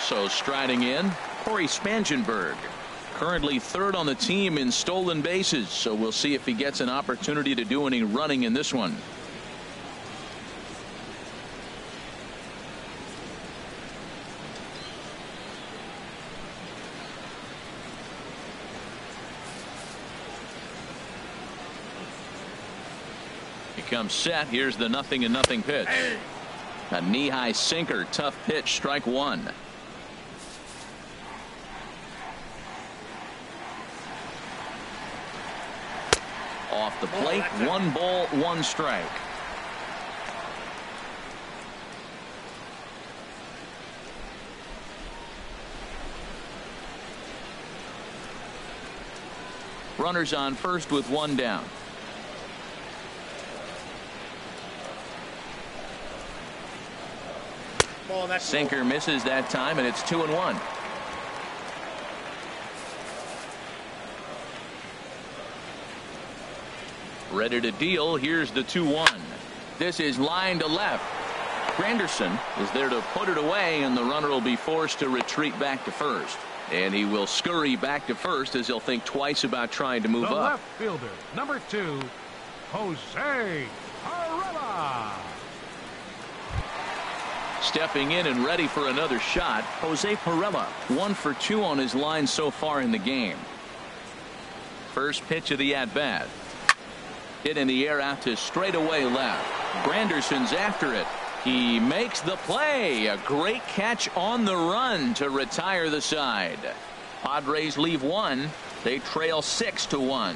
A: So striding in, Corey Spangenberg. Currently 3rd on the team in stolen bases, so we'll see if he gets an opportunity to do any running in this one. He comes set. Here's the 0-0 pitch. A knee-high sinker, tough pitch, strike 1. Off the plate, 1 ball, 1 strike. Runners on first with 1 down. Sinker misses that time, and it's 2-1. Ready to deal. Here's the 2-1. This is line to left. Granderson is there to put it away, and the runner will be forced to retreat back to first. And he will scurry back to first as he'll think twice about trying to move
C: the
A: up.
C: left fielder, number 2, Jose Arella.
A: Stepping in and ready for another shot, Jose Pirela. 1 for 2 on his line so far in the game. First pitch of the at-bat. Hit in the air out to straightaway left. Granderson's after it. He makes the play. A great catch on the run to retire the side. Padres leave 1. They trail 6-1.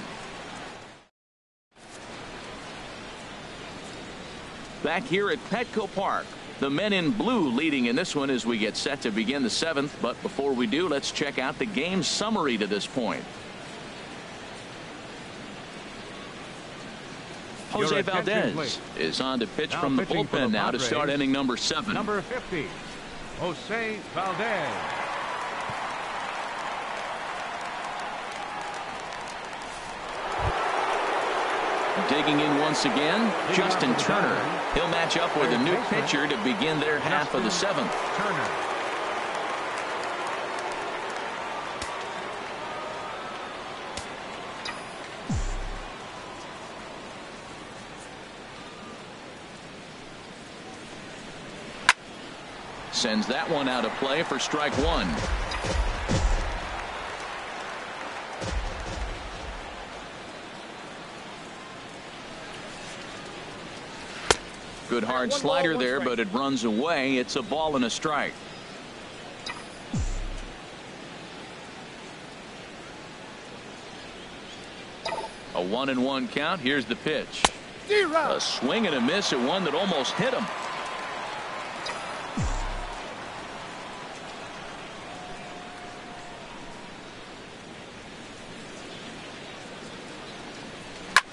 A: Back here at Petco Park, the men in blue leading in this one as we get set to begin the 7th. But before we do, let's check out the game summary to this point. Jose Valdez is on to pitch from the bullpen now to start inning number 7.
C: Number 50, Jose Valdez.
A: Digging in once again, Justin Turner. He'll match up with a new pitcher to begin their half of the 7th.
C: Turner.
A: Sends that one out of play for strike 1. Good hard slider there, but it runs away. It's a ball and a strike. A 1-1 count. Here's the pitch. A swing and a miss at one that almost hit him.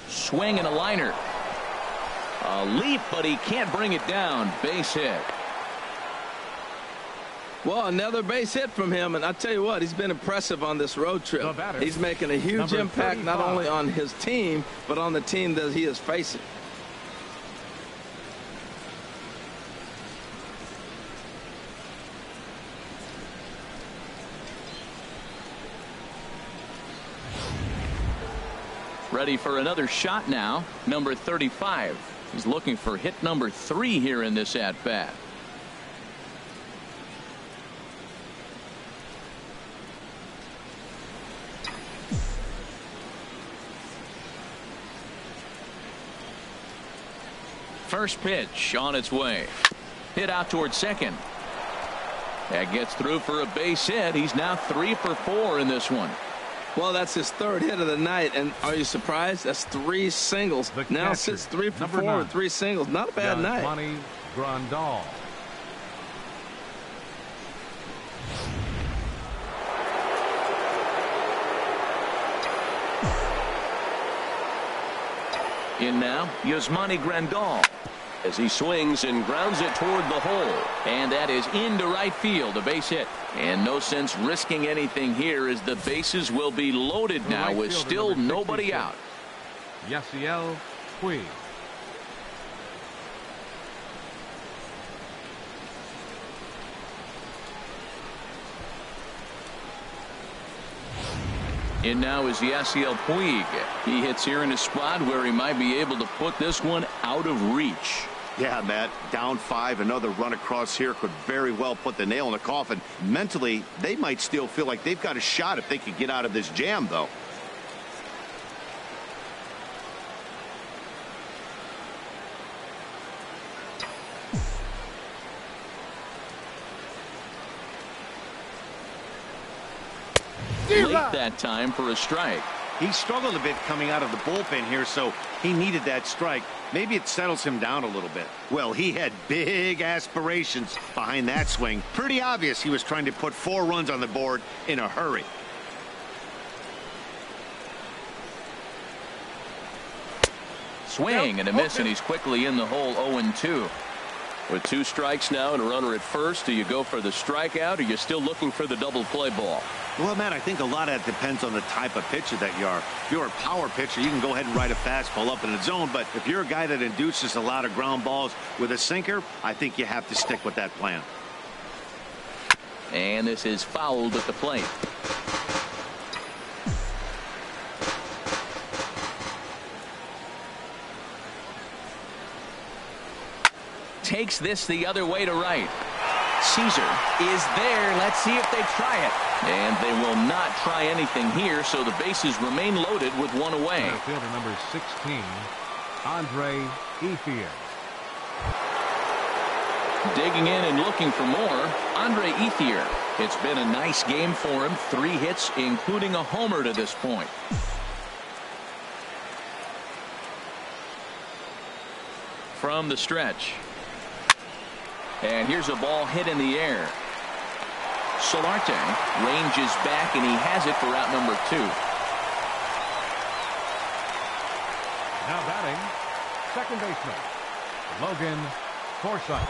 A: Swing and a liner. A leap, but he can't bring it down. Base hit.
B: Well, another base hit from him, and I tell you what, he's been impressive on this road trip. He's making a huge impact not only on his team, but on the team that he is facing.
A: Ready for another shot now. Number 35. He's looking for hit number 3 here in this at-bat. First pitch on its way. Hit out towards second. That gets through for a base hit. He's now 3 for 4 in this one.
B: Well, that's his 3rd hit of the night, and are you surprised? That's 3 singles. Now sits 3 for 4 with 3 singles. Not a bad night.
C: Grandal.
A: In now, Yasmani Grandal, as he swings and grounds it toward the hole. And that is into right field, a base hit. And no sense risking anything here, as the bases will be loaded now with still nobody out.
C: Yasiel Puig.
A: In now is Yasiel Puig. He hits here in a spot where he might be able to put this one out of reach.
D: Yeah, Matt, down 5, another run across here could very well put the nail in the coffin. Mentally, they might still feel like they've got a shot if they could get out of this jam, though.
A: Late that time for a strike.
D: He struggled a bit coming out of the bullpen here, so he needed that strike. Maybe it settles him down a little bit. Well, he had big aspirations behind that swing. Pretty obvious he was trying to put 4 runs on the board in a hurry.
A: Swing and a miss, and he's quickly in the hole. 0-2.
F: With 2 strikes now and a runner at first, do you go for the strikeout, or are you still looking for the double play ball?
D: Well, Matt, I think a lot of that depends on the type of pitcher that you are. If you're a power pitcher, you can go ahead and ride a fastball up in the zone. But if you're a guy that induces a lot of ground balls with a sinker, I think you have to stick with that plan.
A: And this is fouled at the plate. Takes this the other way to right. Caesar is there. Let's see if they try it. And they will not try anything here, so the bases remain loaded with 1 away.
C: Fielder number 16, Andre Ethier.
A: Digging in and looking for more, Andre Ethier. It's been a nice game for him. 3 hits, including a homer to this point. From the stretch. And here's a ball hit in the air. Solarte ranges back, and he has it for out number 2.
C: Now batting, second baseman, Logan Forsythe.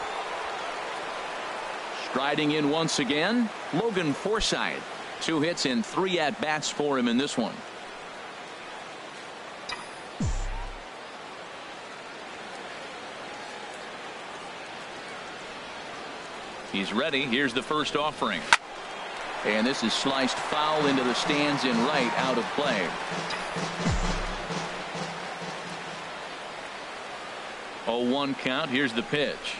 A: Striding in once again, Logan Forsythe. 2 hits and 3 at-bats for him in this one. He's ready. Here's the first offering. And this is sliced foul into the stands in right, out of play. 0-1 count. Here's the pitch.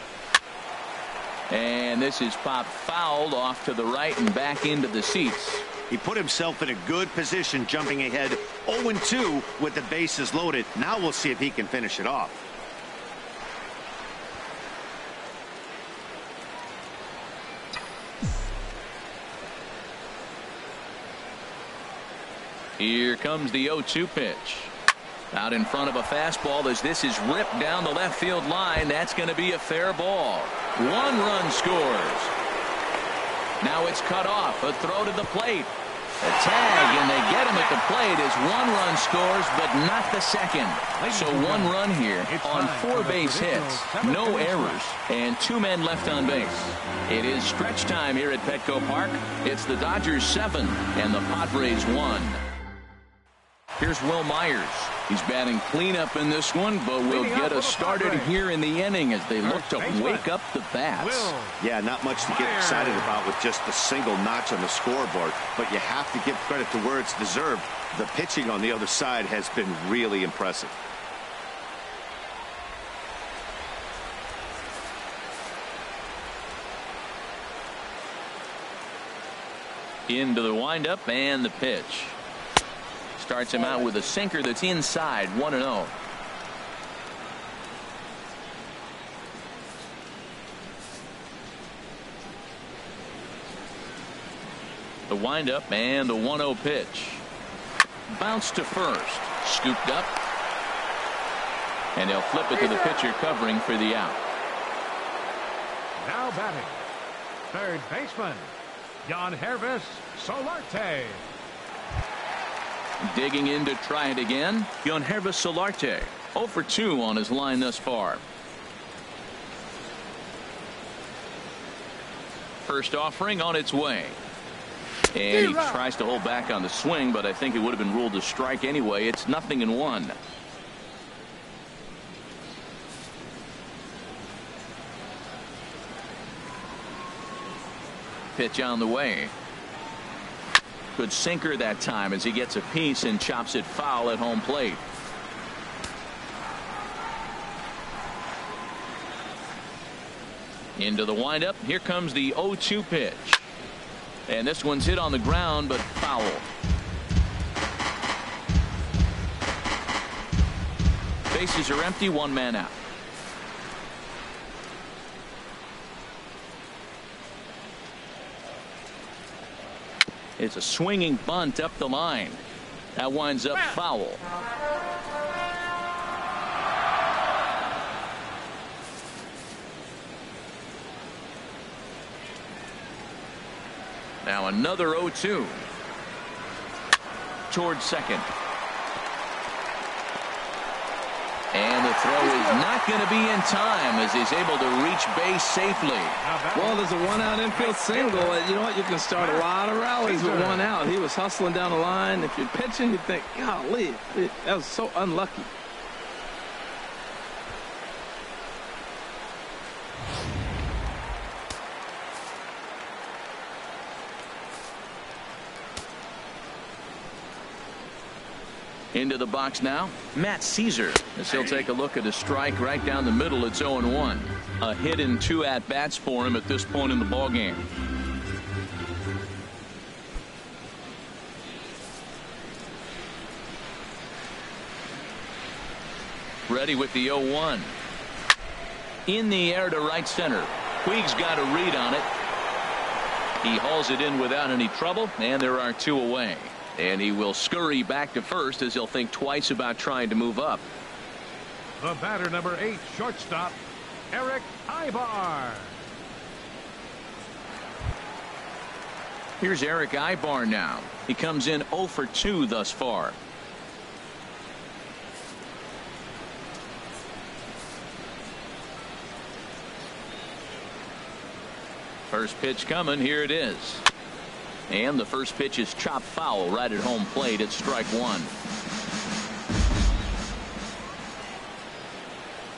A: And this is popped fouled off to the right and back into the seats.
D: He put himself in a good position jumping ahead 0-2 with the bases loaded. Now we'll see if he can finish it off.
A: Here comes the 0-2 pitch. Out in front of a fastball as this is ripped down the left field line. That's going to be a fair ball. 1 run scores. Now it's cut off. A throw to the plate. A tag, and they get him at the plate as 1 run scores, but not the second. So 1 run here on 4 base hits. No errors, and 2 men left on base. It is stretch time here at Petco Park. It's the Dodgers 7 and the Padres 1. Here's Will Myers. He's batting cleanup in this one, but will get us started here in the inning as they look to wake up the bats.
D: Yeah, not much to get excited about with just a single notch on the scoreboard, but you have to give credit to where it's deserved. The pitching on the other side has been really impressive.
A: Into the windup and the pitch. Starts him out with a sinker that's inside. 1-0. The windup and the 1-0 pitch. Bounce to first. Scooped up. And they'll flip it to the pitcher covering for the out.
C: Now batting, third baseman, Yangervis Solarte.
A: Digging in to try it again, Yangervis Solarte. 0 for 2 on his line thus far. First offering on its way. And he tries to hold back on the swing, but I think it would have been ruled a strike anyway. It's 0-1. Pitch on the way. Good sinker that time as he gets a piece and chops it foul at home plate. Into the windup. Here comes the 0-2 pitch. And this one's hit on the ground, but foul. Bases are empty. 1 man out. It's a swinging bunt up the line. That winds up foul. Now another 0-2. Towards second. And the throw is not going to be in time as he's able to reach base safely.
B: Well, there's a 1-out infield single. You know what? You can start a lot of rallies with 1 out. He was hustling down the line. If you're pitching, you think, golly, that was so unlucky.
A: Into the box now, Matt Caesar, as he'll take a look at a strike right down the middle. It's 0-1. A hit and 2 at-bats for him at this point in the ballgame. Ready with the 0-1. In the air to right center. Puig's got a read on it. He hauls it in without any trouble, and there are 2 away. And he will scurry back to first as he'll think twice about trying to move up.
C: The batter, number 8, shortstop, Eric Ibar.
A: Here's Eric Ibar now. He comes in 0 for 2 thus far. First pitch coming. Here it is. And the first pitch is chopped foul right at home plate. It's strike one.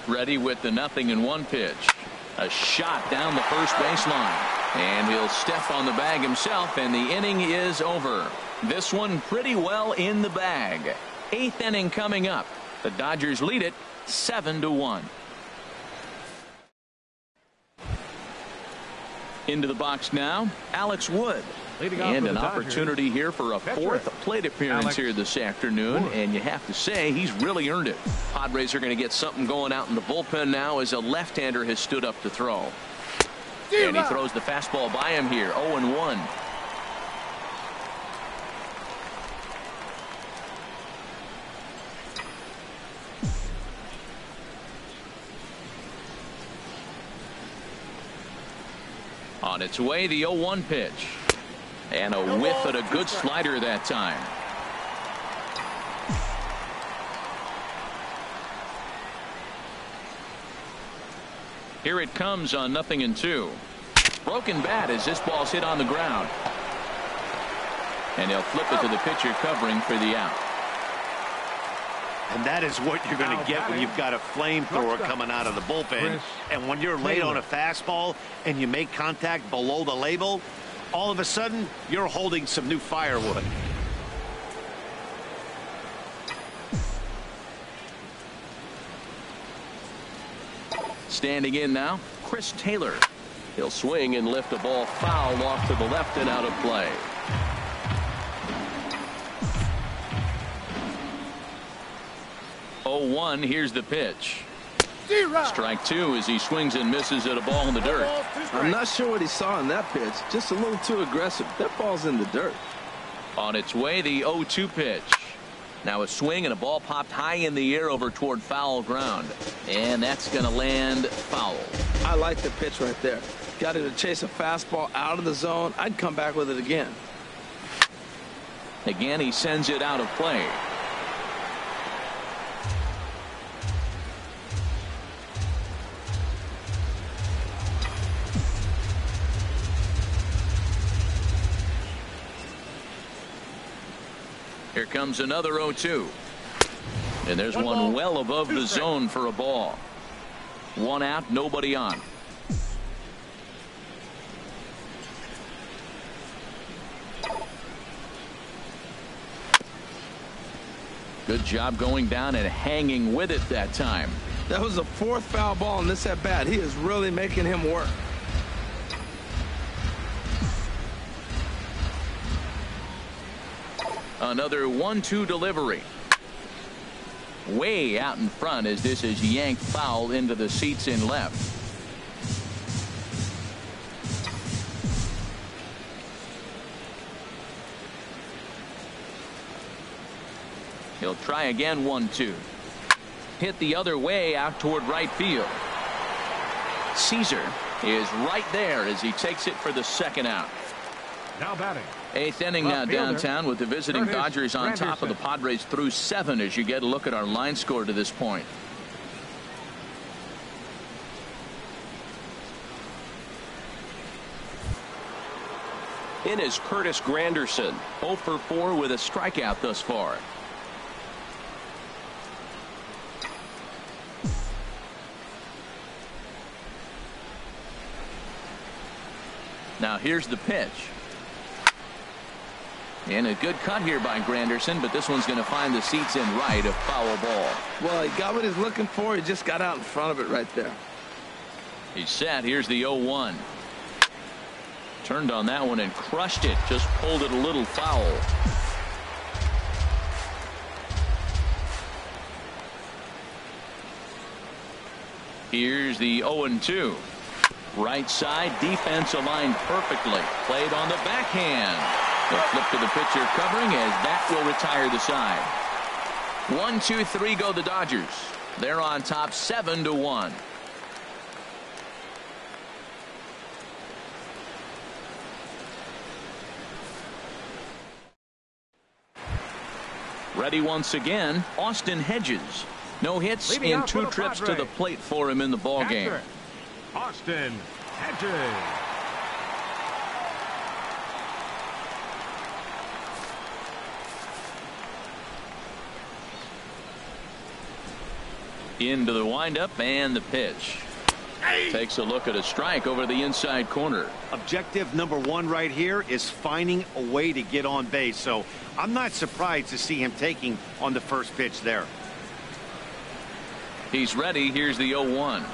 A: Ready with the 0-1 pitch. A shot down the first baseline. And he'll step on the bag himself, and the inning is over. This one pretty well in the bag. 8th inning coming up. The Dodgers lead it 7-1. Into the box now, Alex Wood. And an opportunity here for a 4th plate appearance here this afternoon. And you have to say he's really earned it. Padres are going to get something going out in the bullpen now as a left-hander has stood up to throw. And he throws the fastball by him here. 0-1. On its way, the 0-1 pitch. And a whiff at a good slider that time. Here it comes on 0-2. Broken bat as this ball's hit on the ground. And they'll flip it to the pitcher covering for the out.
D: And that is what you're going to get when you've got a flamethrower coming out of the bullpen. And when you're late on a fastball and you make contact below the label, all of a sudden you're holding some new firewood.
A: Standing in now, Chris Taylor. He'll swing and lift a ball foul off to the left and out of play. Oh, here's the pitch. Strike two as he swings and misses at a ball in the dirt.
B: I'm not sure what he saw in that pitch. Just a little too aggressive. That ball's in the dirt.
A: On its way, the 0-2 pitch. Now a swing and a ball popped high in the air over toward foul ground. And that's going to land foul.
B: I like the pitch right there. Got him to chase a fastball out of the zone. I'd come back with it again.
A: Again, he sends it out of play. Here comes another 0-2. And there's one well above the zone for a ball. One out, nobody on. Good job going down and hanging with it that time.
B: That was the 4th foul ball in this at bat. He is really making him work.
A: Another 1-2 delivery. Way out in front as this is yanked foul into the seats in left. He'll try again. 1-2. Hit the other way out toward right field. Caesar is right there as he takes it for the second out.
C: Now batting.
A: 8th inning now downtown with the visiting Dodgers on top of the Padres through 7 as you get a look at our line score to this point.
F: In is Curtis Granderson.
A: 0 for 4 with a strikeout thus far. Now here's the pitch. And a good cut here by Granderson, but this one's going to find the seats in right, a foul ball.
B: Well, he got what he's looking for. He just got out in front of it right there.
A: He's set. Here's the 0-1. Turned on that one and crushed it. Just pulled it a little foul. Here's the 0-2. Right side, defense aligned perfectly. Played on the backhand. The flip to the pitcher covering as that will retire the side. 1, 2, 3 go the Dodgers. They're on top 7-1. Ready once again, Austin Hedges. No hits in 2 trips to the plate for him in the ballgame.
C: Austin Hedges.
A: Into the windup and the pitch. Takes a look at a strike over the inside corner.
D: Objective number one right here is finding a way to get on base. So I'm not surprised to see him taking on the first pitch there.
A: He's ready. Here's the 0-1.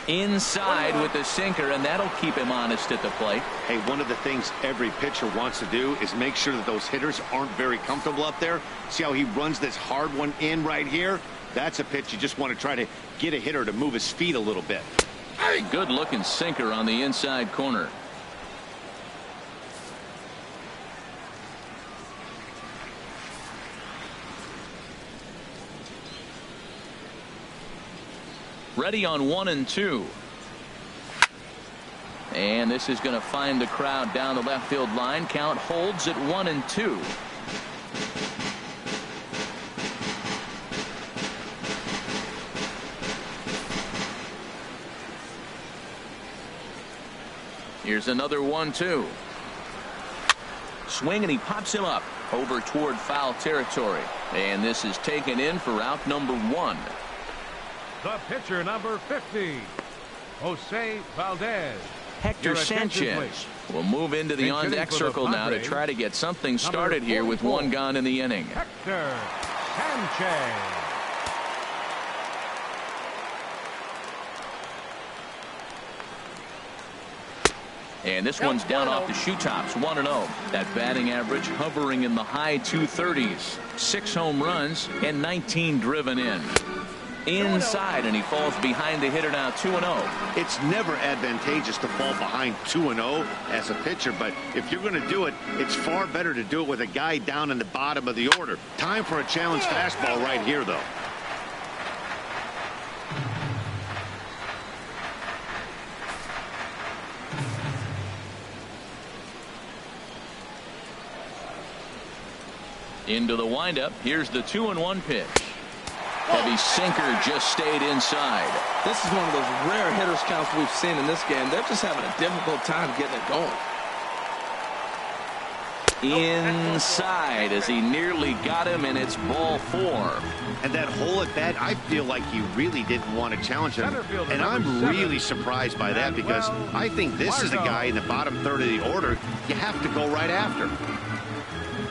A: Inside with the sinker, and that'll keep him honest at the plate.
D: Hey, one of the things every pitcher wants to do is make sure that those hitters aren't very comfortable up there. See how he runs this hard one in right here? That's a pitch you just want to try to get a hitter to move his feet a little bit.
A: Good looking sinker on the inside corner. Ready on 1-2. And this is going to find the crowd down the left field line. Count holds at 1-2. Here's another 1-2. Swing, and he pops him up over toward foul territory. And this is taken in for out number 1.
C: The pitcher, number 50, Jose Valdez.
A: Hector Sanchez will move into the on-deck circle now to try to get something started here with 1 gone in the inning.
C: Hector Sanchez.
A: And this one's down off the shoe tops. 1-0. That batting average hovering in the high 230s. 6 home runs and 19 driven in. Inside, and he falls behind the hitter now. 2-0.
D: It's never advantageous to fall behind 2-0 as a pitcher, but if you're going to do it, it's far better to do it with a guy down in the bottom of the order. Time for a challenge fastball right here, though.
A: Into the windup. Here's the 2-1 pitch. Heavy sinker just stayed inside.
B: This is one of those rare hitters counts we've seen in this game. They're just having a difficult time getting it going.
A: Inside as he nearly got him, and it's ball 4.
D: And that hole at bat, I feel like he really didn't want to challenge him. And I'm really surprised by that, because I think this is a guy in the bottom third of the order you have to go right after.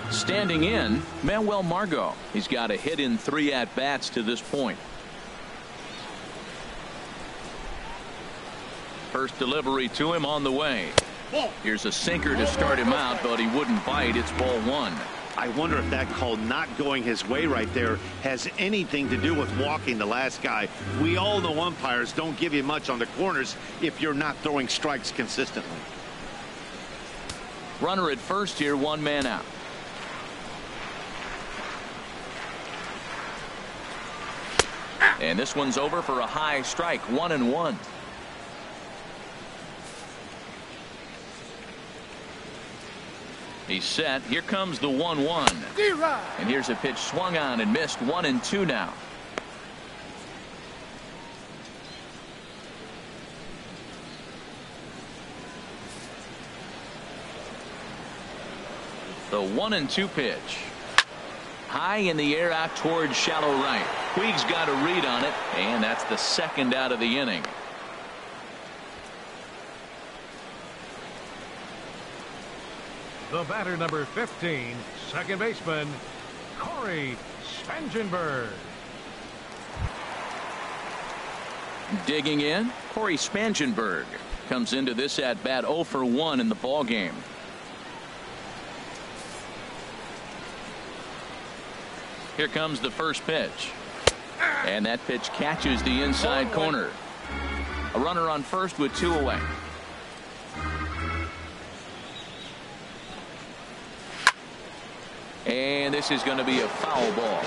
A: Standing in, Manuel Margot. He's got a hit in 3 at-bats to this point. First delivery to him on the way. Here's a sinker to start him out, but he wouldn't bite. It's ball 1.
D: I wonder if that call not going his way right there has anything to do with walking the last guy. We all know umpires don't give you much on the corners if you're not throwing strikes consistently.
A: Runner at first here, 1 man out. And this one's over for a high strike. 1-1. He's set. Here comes the 1-1. And here's a pitch swung on and missed. 1-2 now. The 1-2 pitch. High in the air out towards shallow right. Puig's got a read on it, and that's the second out of the inning.
C: The batter, number 15, second baseman, Corey Spangenberg.
A: Digging in, Corey Spangenberg comes into this at bat 0 for 1 in the ball game. Here comes the first pitch. And that pitch catches the inside corner. A runner on first with 2 away. And this is going to be a foul ball.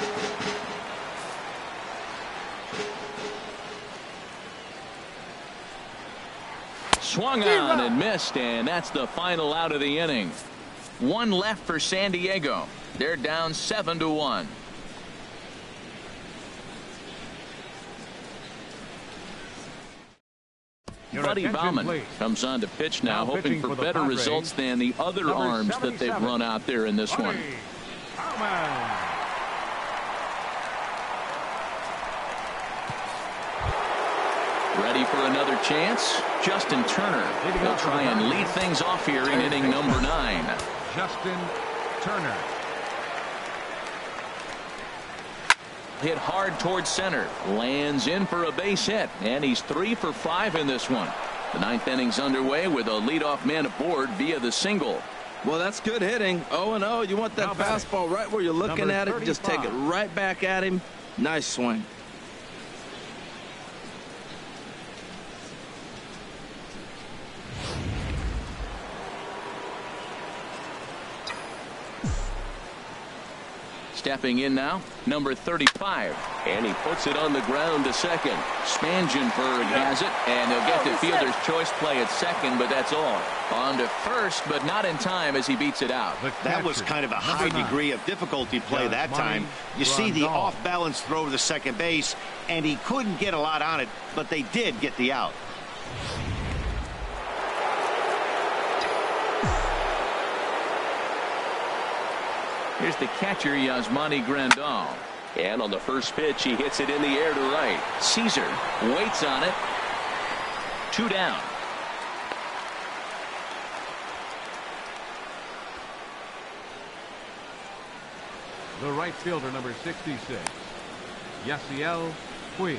A: Swung on and missed, and that's the final out of the inning. 1 left for San Diego. They're down 7-1. Buddy Bauman comes on to pitch now, hoping for better results than the other arms that they've run out there in this one. Ready for another chance? Justin Turner will try and lead things off here in inning number 9.
C: Justin Turner.
A: Hit hard towards center. Lands in for a base hit. And he's 3 for 5 in this one. The 9th inning's underway with a leadoff man aboard via the single.
B: Well, that's good hitting. 0-0. You want that fastball right where you're looking at it. Just take it right back at him. Nice swing.
A: Stepping in now, number 35.
F: And he puts it on the ground to second.
A: Spangenberg has it, and they'll get the fielder's choice play at second, but that's all. On to first, but not in time as he beats it out.
D: That was kind of a high degree of difficulty play that time. You see the off-balance throw to second base, and he couldn't get a lot on it, but they did get the out.
A: Here's the catcher, Yasmani Grandal.
F: And on the first pitch, he hits it in the air to right.
A: Caesar waits on it. 2 down.
C: The right fielder, number 66, Yasiel Puig.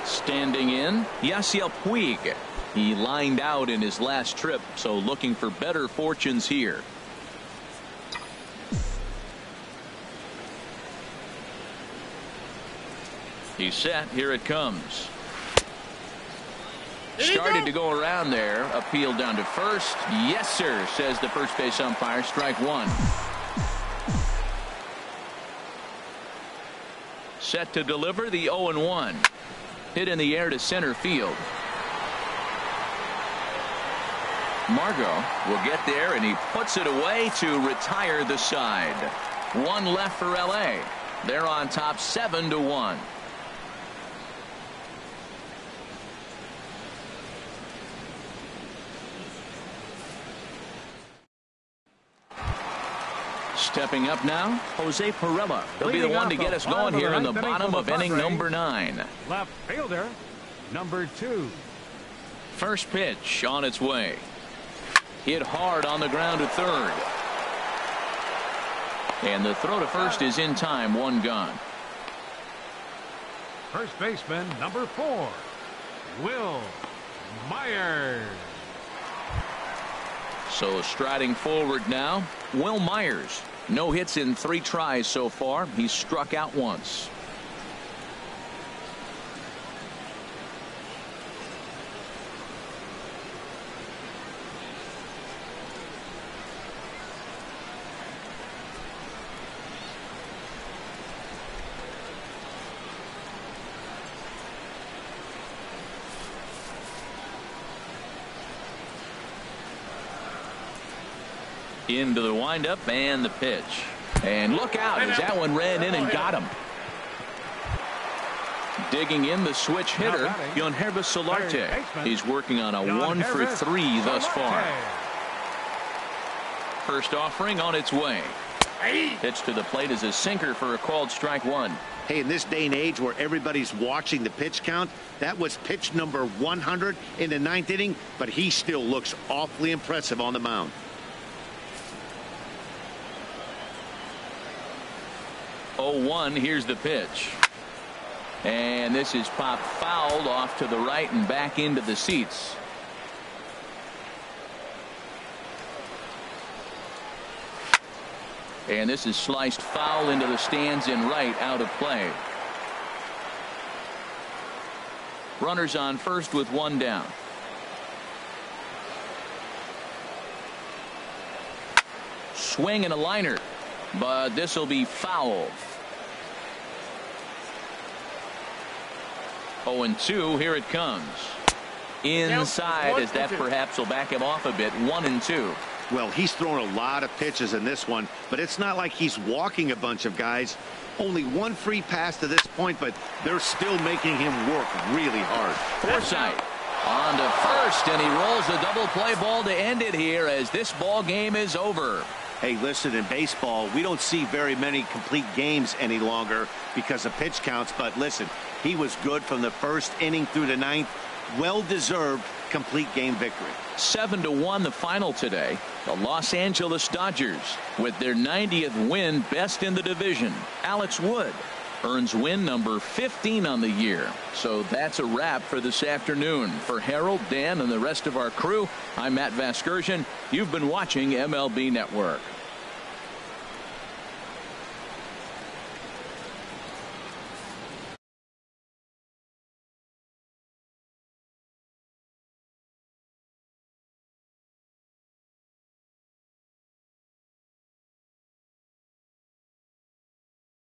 A: Standing in, Yasiel Puig. He lined out in his last trip, so looking for better fortunes here. He's set. Here it comes. Started to go around there. Appeal down to first. Yes, sir, says the first base umpire. Strike 1. Set to deliver the 0-1. Hit in the air to center field. Margot will get there, and he puts it away to retire the side. 1 left for L.A. They're on top 7-1. Stepping up now, Jose Pirela. He'll be the one to get us going here in the bottom of inning number 9.
C: Left fielder, number 2.
A: First pitch on its way. Hit hard on the ground to third. And the throw to first is in time. 1 gone.
C: First baseman, number 4, Will Myers.
A: So striding forward now, Will Myers. No hits in 3 tries so far. He's struck out once. Into the windup and the pitch. And look out as that one ran in and got him. Digging in the switch hitter, Yonhervis Solarte. He's working on a 1 for 3 thus far. First offering on its way. Pitch to the plate is a sinker for a called strike 1.
D: Hey, in this day and age where everybody's watching the pitch count, that was pitch number 100 in the 9th inning, but he still looks awfully impressive on the mound.
A: Oh, 1, here's the pitch. And this is popped fouled off to the right and back into the seats. And this is sliced foul into the stands in right, out of play. Runners on first with 1 down. Swing and a liner, but this will be foul. 0-2, here it comes. Inside, as that perhaps will back him off a bit. 1-2.
D: Well, he's thrown a lot of pitches in this one, but it's not like he's walking a bunch of guys. Only 1 free pass to this point, but they're still making him work really hard.
A: Forsythe on to first, and he rolls the double play ball to end it here as this ball game is over.
D: Hey, listen, in baseball, we don't see very many complete games any longer because of pitch counts. But listen, he was good from the first inning through the ninth. Well-deserved complete game victory.
A: 7-1 the final today. The Los Angeles Dodgers, with their 90th win, best in the division. Alex Wood earns win number 15 on the year. So that's a wrap for this afternoon. For Harold, Dan, and the rest of our crew, I'm Matt Vasgersian. You've been watching MLB Network.